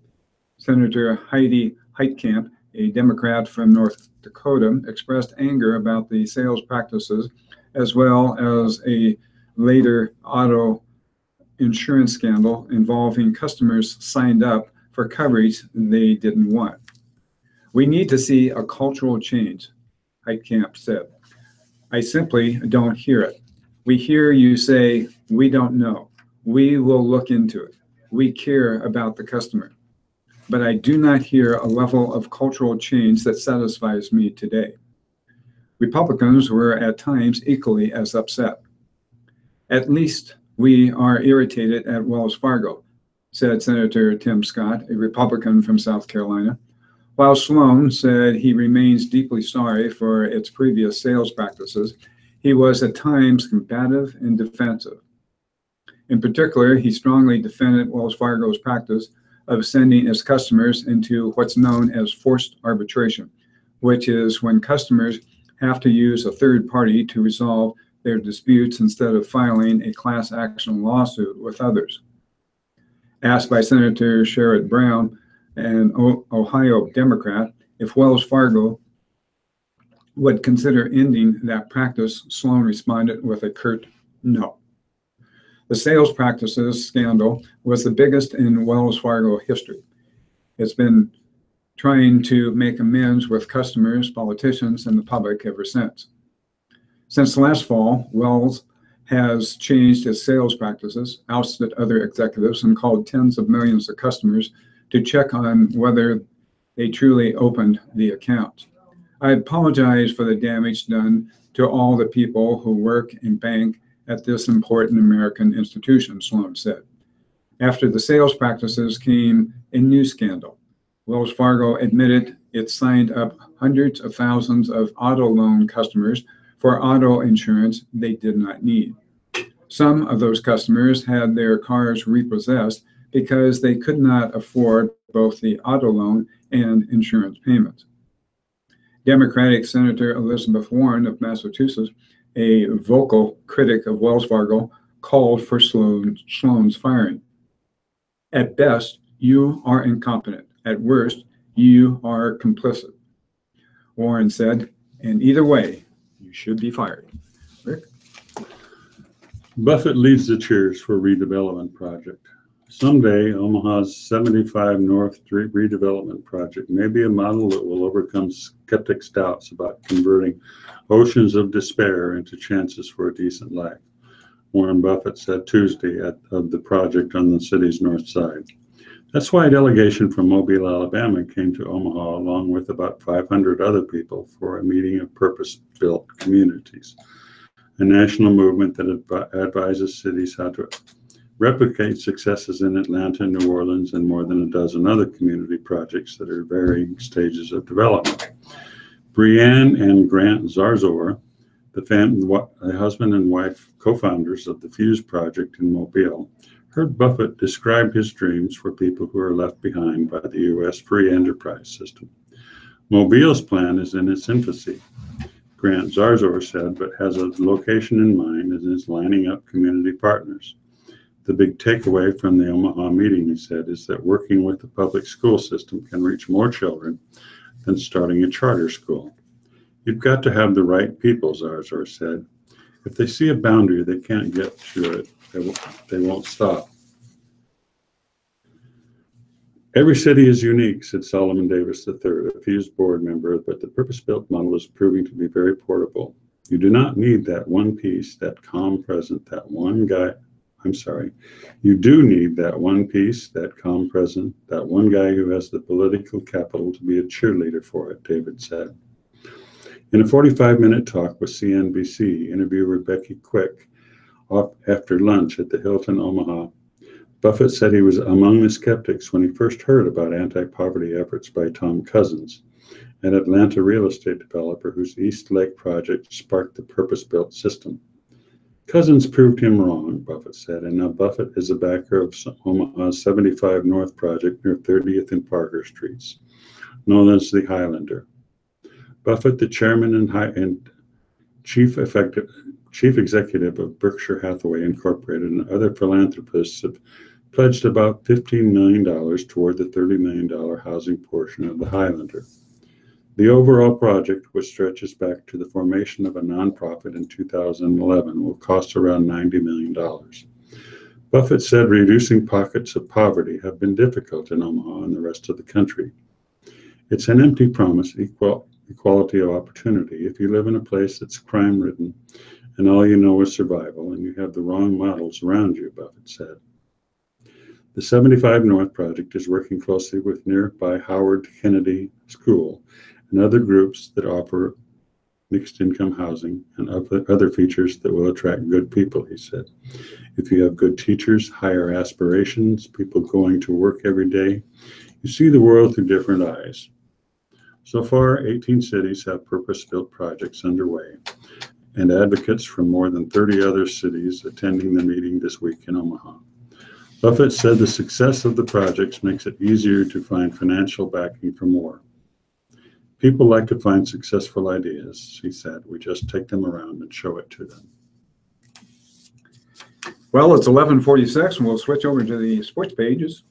A: Senator Heidi Heitkamp, a Democrat from North Dakota, expressed anger about the sales practices, as well as a later auto insurance scandal involving customers signed up for coverage they didn't want. "We need to see a cultural change," Heitkamp said. "I simply don't hear it. We hear you say, 'We don't know. We will look into it. We care about the customer.' But I do not hear a level of cultural change that satisfies me today." Republicans were at times equally as upset. "At least we are irritated at Wells Fargo," said Senator Tim Scott, a Republican from South Carolina, while Sloan said he remains deeply sorry for its previous sales practices. He was at times combative and defensive. In particular, he strongly defended Wells Fargo's practice of sending its customers into what's known as forced arbitration, which is when customers have to use a third party to resolve their disputes instead of filing a class action lawsuit with others. Asked by Senator Sherrod Brown, an Ohio Democrat, if Wells Fargo would consider ending that practice, Sloan responded with a curt no. The sales practices scandal was the biggest in Wells Fargo history. It's been trying to make amends with customers, politicians, and the public ever since. Since last fall, Wells has changed its sales practices, ousted other executives, and called tens of millions of customers to check on whether they truly opened the account. "I apologize for the damage done to all the people who work and bank at this important American institution, Sloan said. After the sales practices came a new scandal. Wells Fargo admitted it signed up hundreds of thousands of auto loan customers for auto insurance they did not need. Some of those customers had their cars repossessed because they could not afford both the auto loan and insurance payments. Democratic Senator Elizabeth Warren of Massachusetts, a vocal critic of Wells Fargo, called for Sloan's firing. At best, you are incompetent. At worst, you are complicit, Warren said, and either way, you should be fired. Rick?
B: Buffett leads the cheers for redevelopment project. Someday, Omaha's 75 North Street redevelopment project may be a model that will overcome skeptics' doubts about converting oceans of despair into chances for a decent life, Warren Buffett said Tuesday of the project on the city's north side. That's why a delegation from Mobile, Alabama came to Omaha along with about 500 other people for a meeting of purpose-built communities, a national movement that advises cities how to replicate successes in Atlanta, New Orleans, and more than a dozen other community projects that are varying stages of development. Brianne and Grant Zarzor, the husband and wife co-founders of the Fuse project in Mobile, heard Buffett describe his dreams for people who are left behind by the U.S. free enterprise system. Mobile's plan is in its infancy, Grant Zarzor said, but has a location in mind and is lining up community partners. The big takeaway from the Omaha meeting, he said, is that working with the public school system can reach more children than starting a charter school. You've got to have the right people, Zarzor said. If they see a boundary they can't get to it, they won't stop. Every city is unique, said Solomon Davis III, a Fuse board member, but the purpose-built model is proving to be very portable. You do not need that one piece, that calm present, that one guy. You do need that one piece, that calm present, that one guy who has the political capital to be a cheerleader for it, David said. In a 45-minute talk with CNBC, interviewer Becky Quick after lunch at the Hilton Omaha, Buffett said he was among the skeptics when he first heard about anti-poverty efforts by Tom Cousins, an Atlanta real estate developer whose East Lake project sparked the purpose-built system. Cousins proved him wrong, Buffett said, and now Buffett is a backer of Omaha's 75 North project near 30th and Parker Streets, known as the Highlander. Buffett, the chairman and chief executive of Berkshire Hathaway Incorporated, and other philanthropists have pledged about $15 million toward the $30 million housing portion of the Highlander. The overall project, which stretches back to the formation of a nonprofit in 2011, will cost around $90 million. Buffett said reducing pockets of poverty have been difficult in Omaha and the rest of the country. It's an empty promise, equality of opportunity, if you live in a place that's crime-ridden and all you know is survival and you have the wrong models around you, Buffett said. The 75 North project is working closely with nearby Howard Kennedy School and other groups that offer mixed-income housing and other features that will attract good people, he said. If you have good teachers, higher aspirations, people going to work every day, you see the world through different eyes. So far, 18 cities have purpose-built projects underway, and advocates from more than 30 other cities attending the meeting this week in Omaha. Buffett said the success of the projects makes it easier to find financial backing for more. People like to find successful ideas, he said. We just take them around and show it to them.
A: Well, it's 11:46, and we'll switch over to the sports pages.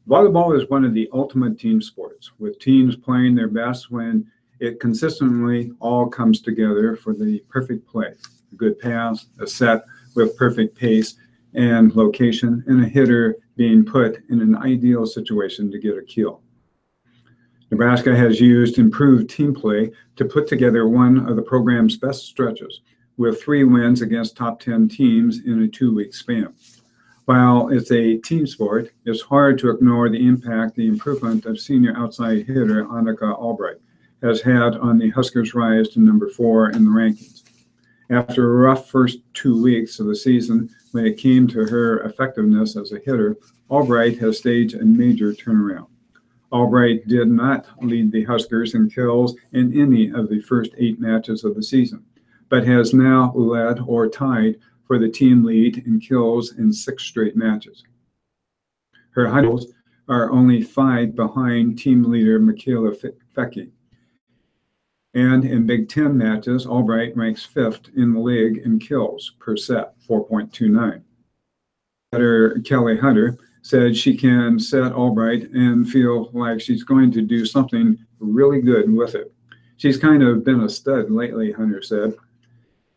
A: Volleyball is one of the ultimate team sports, with teams playing their best when it consistently all comes together for the perfect play. A good pass, a set with perfect pace and location, and a hitter being put in an ideal situation to get a kill. Nebraska has used improved team play to put together one of the program's best stretches, with 3 wins against top 10 teams in a 2-week span. While it's a team sport, it's hard to ignore the impact the improvement of senior outside hitter Annika Albright has had on the Huskers' rise to number 4 in the rankings. After a rough first 2 weeks of the season, when it came to her effectiveness as a hitter, Albright has staged a major turnaround. Albright did not lead the Huskers in kills in any of the first 8 matches of the season, but has now led or tied for the team lead in kills in 6 straight matches. Her high totals are only 5 behind team leader Michaela Fecke. And in Big Ten matches, Albright ranks 5th in the league in kills per set, 4.29. Setter Kelly Hunter said she can set Albright and feel like she's going to do something really good with it. She's kind of been a stud lately, Hunter said.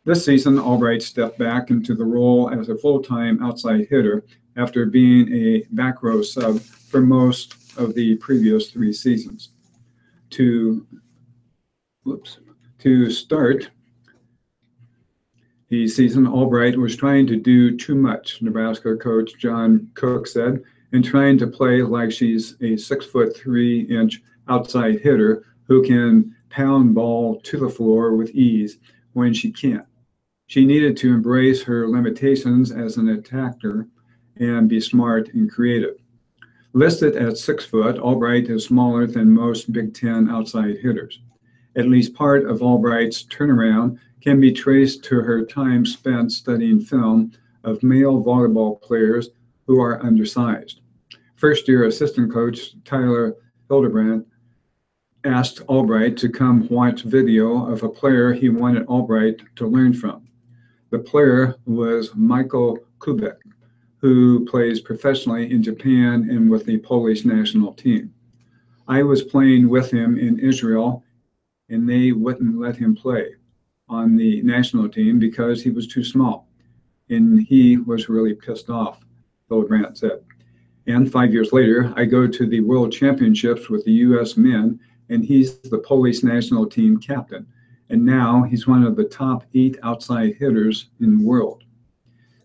A: This season, Albright stepped back into the role as a full-time outside hitter after being a back row sub for most of the previous 3 seasons. To start the season, Albright was trying to do too much, Nebraska coach John Cook said, and trying to play like she's a 6'3" outside hitter who can pound ball to the floor with ease when she can't. She needed to embrace her limitations as an attacker and be smart and creative. Listed at 6 foot, Albright is smaller than most Big Ten outside hitters. At least part of Albright's turnaround can be traced to her time spent studying film of male volleyball players who are undersized. First-year assistant coach Tyler Hildebrand asked Albright to come watch video of a player he wanted Albright to learn from. The player was Michael Kubek, who plays professionally in Japan and with the Polish national team. I was playing with him in Israel, and they wouldn't let him play on the national team because he was too small. And he was really pissed off, Hildebrand said. And 5 years later, I go to the World Championships with the U.S. men, and he's the Polish national team captain. And now he's one of the top 8 outside hitters in the world.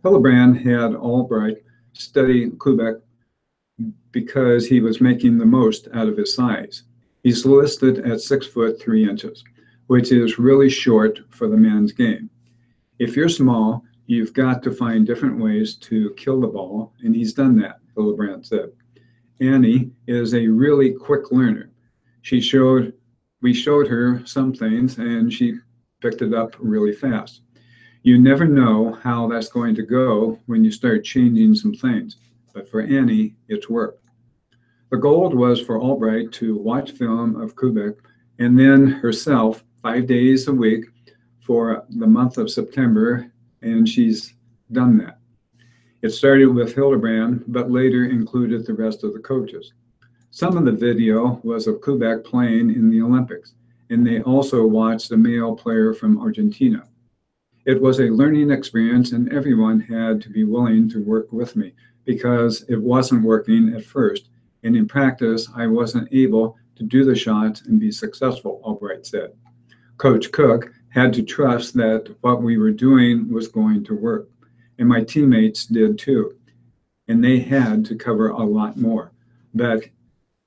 A: Hildebrand had Albright study Kubek because he was making the most out of his size. He's listed at 6'3", which is really short for the men's game. If you're small, you've got to find different ways to kill the ball, and he's done that, Hildebrand said. Annie is a really quick learner. We showed her some things, and she picked it up really fast. You never know how that's going to go when you start changing some things, but for Annie, it's worked. The goal was for Albright to watch film of Kubek and then herself 5 days a week for the month of September, and she's done that. It started with Hildebrand, but later included the rest of the coaches. Some of the video was of Kubek playing in the Olympics, and they also watched a male player from Argentina. It was a learning experience, and everyone had to be willing to work with me because it wasn't working at first. And in practice, I wasn't able to do the shots and be successful, Albright said. Coach Cook had to trust that what we were doing was going to work. And my teammates did too. And they had to cover a lot more. But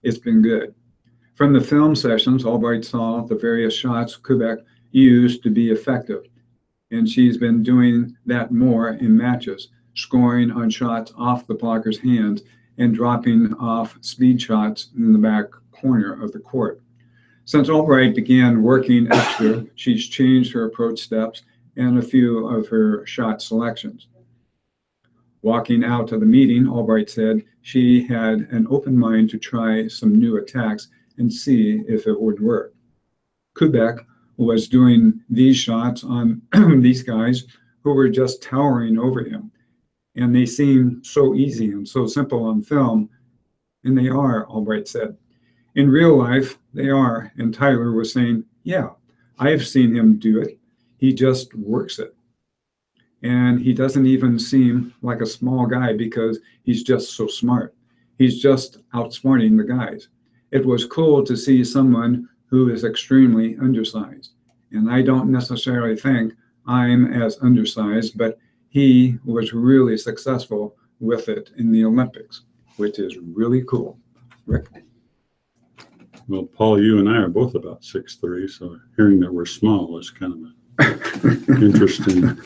A: it's been good. From the film sessions, Albright saw the various shots Kubek used to be effective. And she's been doing that more in matches, scoring on shots off the blocker's hands and dropping off speed shots in the back corner of the court. Since Albright began working extra, she's changed her approach steps and a few of her shot selections. Walking out to the meeting, Albright said she had an open mind to try some new attacks and see if it would work. Kubek was doing these shots on these guys who were just towering over him. And they seem so easy and so simple on film, and they are, Albright said. In real life, they are, and Tyler was saying, yeah, I've seen him do it. He just works it. And he doesn't even seem like a small guy because he's just so smart. He's just outsmarting the guys. It was cool to see someone who is extremely undersized. And I don't necessarily think I'm as undersized, but he was really successful with it in the Olympics, which is really cool. Rick?
B: Well, Paul, you and I are both about 6'3", so hearing that we're small is kind of interesting.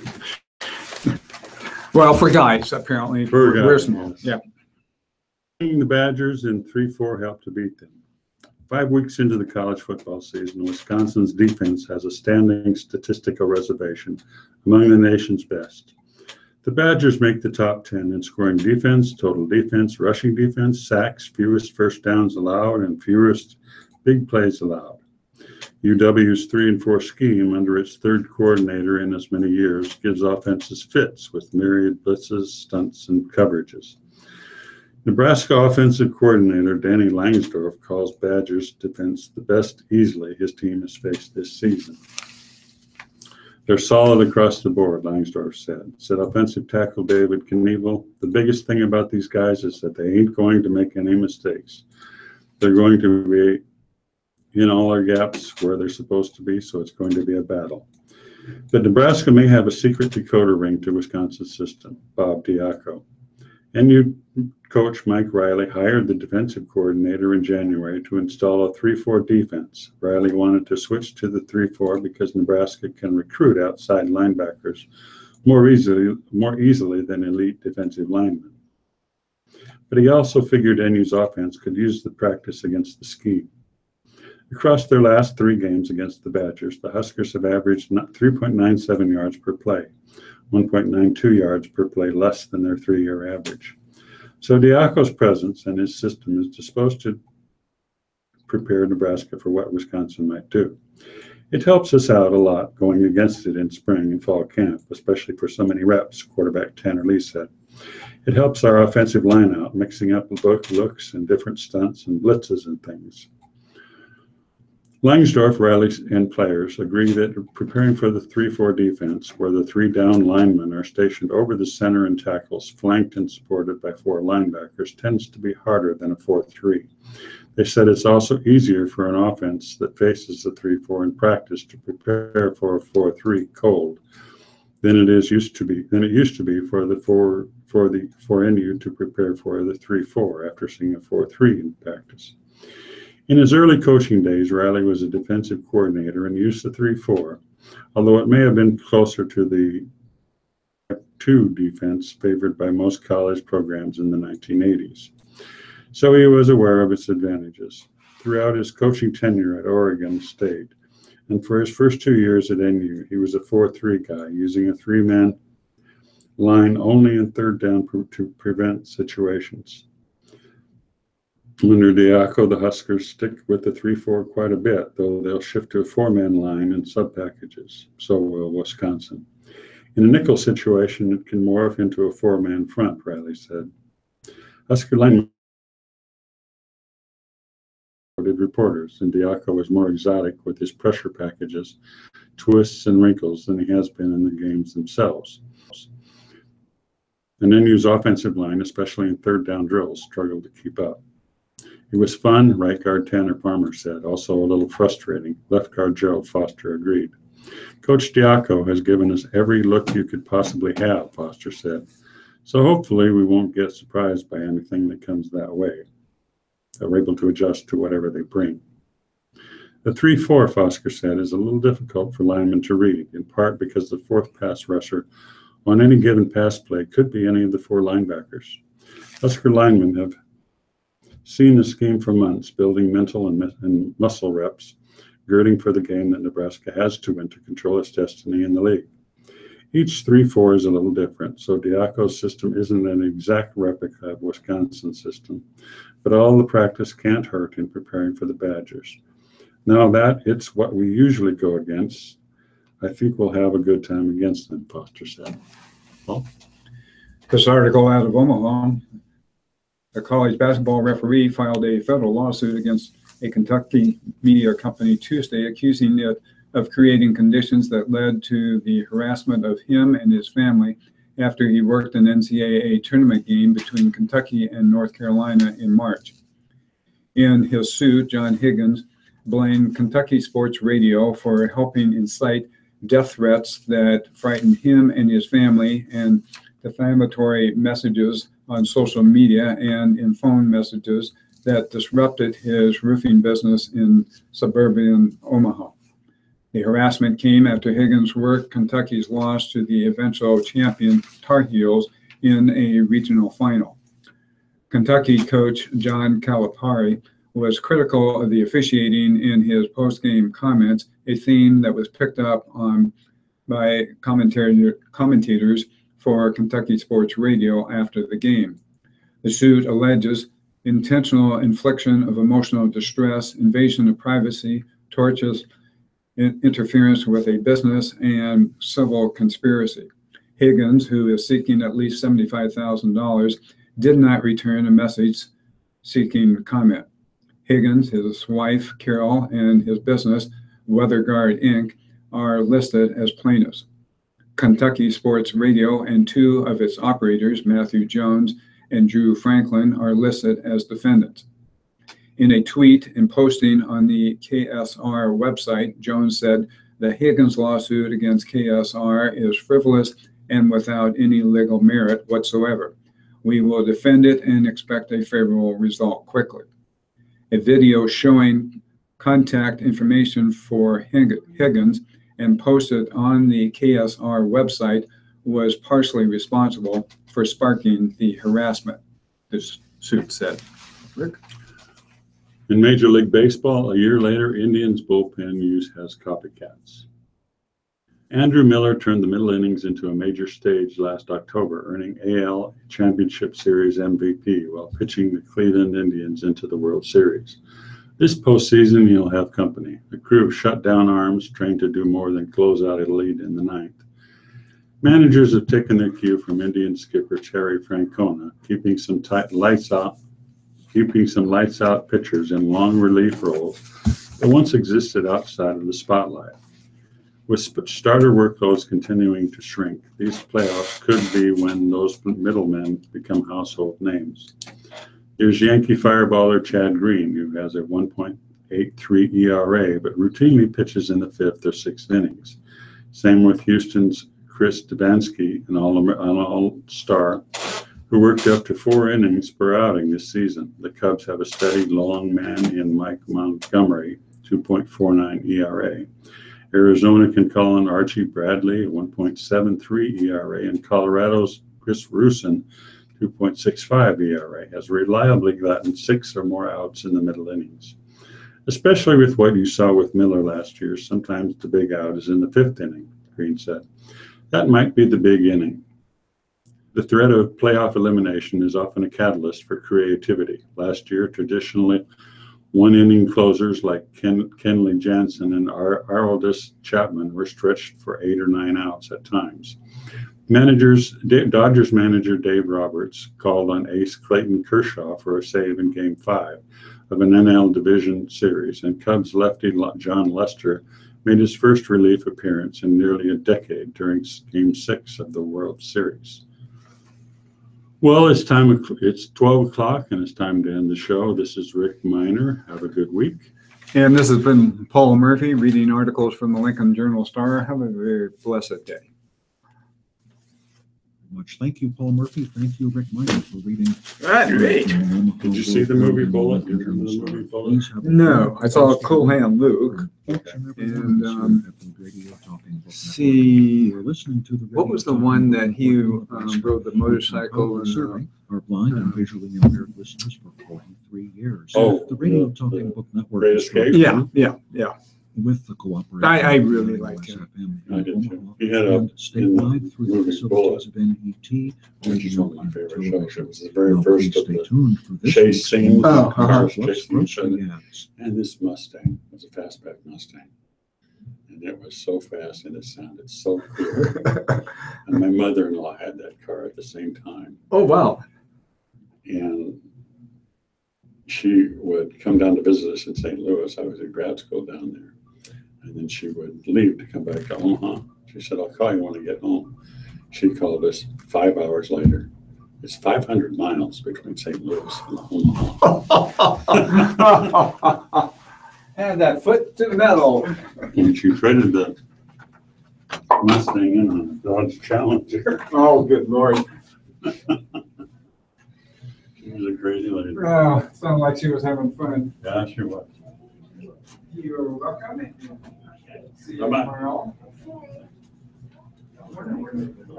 A: Well, for guys, apparently,
B: For
A: we're
B: guys,
A: small.
B: yes.
A: Yeah.
B: The Badgers in 3-4 helped to beat them. 5 weeks into the college football season, Wisconsin's defense has a standing statistical reservation among the nation's best. The Badgers make the top 10 in scoring defense, total defense, rushing defense, sacks, fewest first downs allowed, and fewest big plays allowed. UW's 3-4 scheme, under its third coordinator in as many years, gives offenses fits with myriad blitzes, stunts, and coverages. Nebraska offensive coordinator Danny Langsdorf calls Badgers defense the best easily his team has faced this season. They're solid across the board, Langsdorf said offensive tackle David Knievel, the biggest thing about these guys is that they ain't going to make any mistakes. They're going to be in all our gaps where they're supposed to be, so it's going to be a battle. But Nebraska may have a secret decoder ring to Wisconsin's system, Bob Diaco. NU coach Mike Riley hired the defensive coordinator in January to install a 3-4 defense. Riley wanted to switch to the 3-4 because Nebraska can recruit outside linebackers more easily than elite defensive linemen. But he also figured NU's offense could use the practice against the scheme. Across their last 3 games against the Badgers, the Huskers have averaged 3.97 yards per play, 1.92 yards per play less than their 3-year average. So Diaco's presence and his system is disposed to prepare Nebraska for what Wisconsin might do. It helps us out a lot going against it in spring and fall camp, especially for so many reps, quarterback Tanner Lee said. It helps our offensive line out, mixing up looks and different stunts and blitzes and things. Langsdorf, Riley, and players agree that preparing for the 3-4 defense, where the 3 down linemen are stationed over the center and tackles, flanked and supported by 4 linebackers, tends to be harder than a 4-3. They said it's also easier for an offense that faces the 3-4 in practice to prepare for a 4-3 cold than it used to be for NU to prepare for the 3-4 after seeing a 4-3 in practice. In his early coaching days, Riley was a defensive coordinator and used the 3-4, although it may have been closer to the 2 defense favored by most college programs in the 1980s. So he was aware of its advantages. Throughout his coaching tenure at Oregon State, and for his first 2 years at NU, he was a 4-3 guy, using a 3-man line only in third down to prevent situations. Under Diaco, the Huskers stick with the 3-4 quite a bit, though they'll shift to a 4-man line in sub-packages. So will Wisconsin. In a nickel situation, it can morph into a 4-man front, Riley said. Husker linemen reporters, and Diaco was more exotic with his pressure packages, twists, and wrinkles than he has been in the games themselves. And NU's offensive line, especially in third down drills, struggled to keep up. It was fun, right guard Tanner Palmer said, also a little frustrating. Left guard Gerald Foster agreed. Coach Diaco has given us every look you could possibly have, Foster said. So hopefully we won't get surprised by anything that comes that way. We're able to adjust to whatever they bring. The 3-4, Foster said, is a little difficult for linemen to read, in part because the 4th pass rusher on any given pass play could be any of the 4 linebackers. Husker linemen have seen the scheme for months, building mental and muscle reps, girding for the game that Nebraska has to win to control its destiny in the league. Each 3-4 is a little different, so Diaco's system isn't an exact replica of Wisconsin's system, but all the practice can't hurt in preparing for the Badgers. Now that it's what we usually go against, I think we'll have a good time against them, Foster said. Well,
A: This article out of Omaha, a college basketball referee filed a federal lawsuit against a Kentucky media company Tuesday, accusing it of creating conditions that led to the harassment of him and his family after he worked an NCAA tournament game between Kentucky and North Carolina in March. In his suit, John Higgins blamed Kentucky Sports Radio for helping incite death threats that frightened him and his family, and defamatory messages on social media and in phone messages that disrupted his roofing business in suburban Omaha. The harassment came after Higgins worked Kentucky's loss to the eventual champion Tar Heels in a regional final. Kentucky coach John Calipari was critical of the officiating in his post-game comments, a theme that was picked up on by commentators for Kentucky Sports Radio after the game. The suit alleges intentional infliction of emotional distress, invasion of privacy, tortious interference with a business, and civil conspiracy. Higgins, who is seeking at least $75,000, did not return a message seeking comment. Higgins, his wife, Carol, and his business, WeatherGuard Inc., are listed as plaintiffs. Kentucky Sports Radio and two of its operators, Matthew Jones and Drew Franklin, are listed as defendants. In a tweet and posting on the KSR website, Jones said the Higgins lawsuit against KSR is frivolous and without any legal merit whatsoever. We will defend it and expect a favorable result quickly. A video showing contact information for Higgins and posted on the KSR website was partially responsible for sparking the harassment, this suit said. Rick?
B: In Major League Baseball, a year later, Indians bullpen use has copycats. Andrew Miller turned the middle innings into a major stage last October, earning AL Championship Series MVP while pitching the Cleveland Indians into the World Series. This postseason, he'll have company. The crew of shut-down arms trained to do more than close out a lead in the ninth. Managers have taken their cue from Indian skipper Terry Francona, keeping some lights out pitchers in long relief roles that once existed outside of the spotlight. With starter workloads continuing to shrink, these playoffs could be when those middlemen become household names. There's Yankee fireballer Chad Green, who has a 1.83 ERA, but routinely pitches in the fifth or sixth innings. Same with Houston's Chris Debansky, an all-star, who worked up to 4 innings per outing this season. The Cubs have a steady long man in Mike Montgomery, 2.49 ERA. Arizona can call on Archie Bradley, 1.73 ERA, and Colorado's Chris Rusin, 2.65 ERA, has reliably gotten 6 or more outs in the middle innings. Especially with what you saw with Miller last year, sometimes the big out is in the 5th inning, Green said. That might be the big inning. The threat of playoff elimination is often a catalyst for creativity. Last year, traditionally, one-inning closers like Kenley Jansen and Aroldis Chapman were stretched for 8 or 9 outs at times. Dodgers manager Dave Roberts called on ace Clayton Kershaw for a save in Game 5 of an NL Division Series, and Cubs lefty John Lester made his first relief appearance in nearly a decade during Game 6 of the World Series. Well, it's 12 o'clock, and it's time to end the show. This is Rick Miner. Have a good week.
A: And this has been Paul Murphy reading articles from the Lincoln Journal-Star. Have a very blessed day.
C: Much. Thank you, Paul Murphy. Thank you, Rick Miner, for reading.
A: Great.
B: Did you see the movie Bullet? You remember the movie Bullet?
A: No, I saw Cool Hand Luke. And see, what was the one that he rode the motorcycle and
C: our blind and visually impaired listeners for 43 years.
B: Oh,
C: the Radio Talking Book Network.
B: Great Escape?
A: yeah.
C: With the cooperation.
A: I really liked him.
B: I did too. He had a
C: statewide through the
B: movie
C: facilities of NET.
B: which is one of my favorite shows. It was the very first of
C: Stay
B: the
C: tuned for this
B: chase scene.
A: Oh,
B: Cars
C: Let's
B: chasing each
C: grocery
B: other.
C: ads.
B: And this Mustang was a fastback Mustang. And it was so fast and it sounded so cool. And my mother-in-law had that car at the same time.
A: Oh, wow.
B: And she would come down to visit us in St. Louis. I was in grad school down there. And then she would leave to come back to Omaha. She said, I'll call you when I get home. She called us 5 hours later. It's 500 miles between St. Louis and Omaha.
A: Had that foot to the metal.
B: And she traded the Mustang in on a Dodge Challenger.
A: Oh, good Lord.
B: She She was a crazy lady.
A: Sounded like she was having fun.
B: Yeah, she was.
A: You're welcome. See you
B: Bye-bye.
A: tomorrow.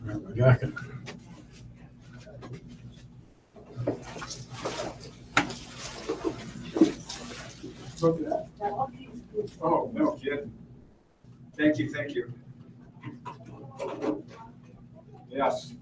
B: Grab my jacket.
A: Oh, no kidding. Thank you, thank you. Yes.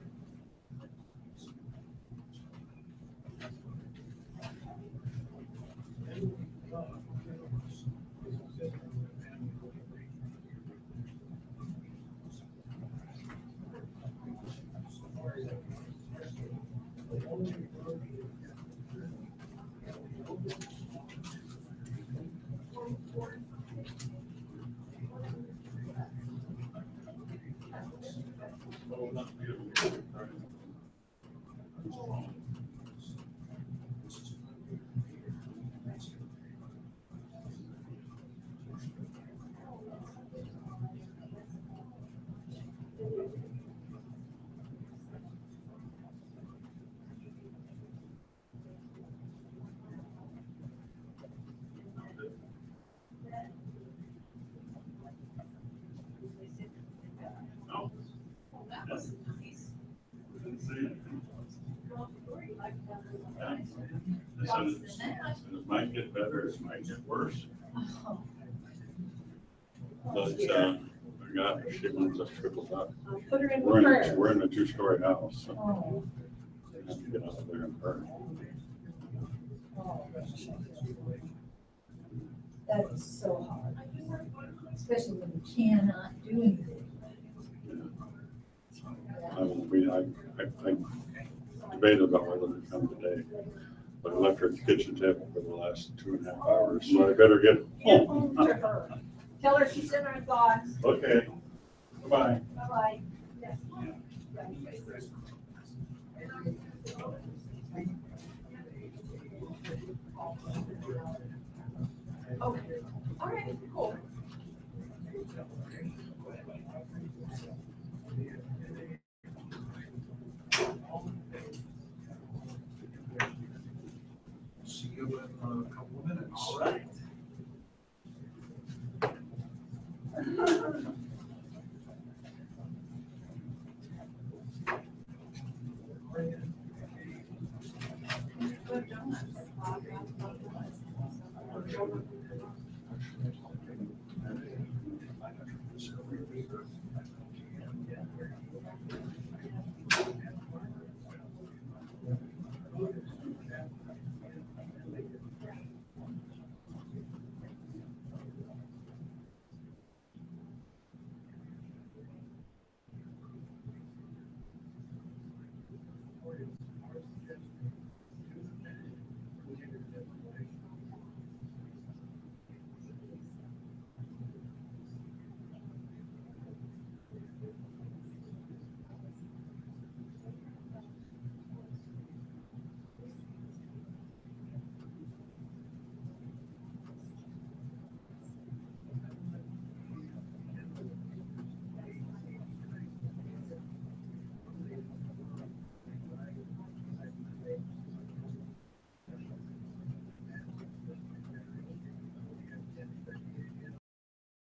B: It might get better, it might get worse. But I got her, she wants us tripled up.
E: Put her in
B: We're
E: prayer.
B: we're in a 2-story house, so
E: Oh,
B: we have to get out there and hurt.
E: oh. That is so hard, especially when you cannot do anything.
B: I debated about whether to come today, but I left her at the kitchen table for the last 2.5 hours, so I better get
E: Get
B: home.
E: home to her. Tell her she's in our thoughts.
B: Okay, bye-bye.
E: Bye-bye. Okay, all right, cool.
C: See you in a couple of minutes.
A: All right.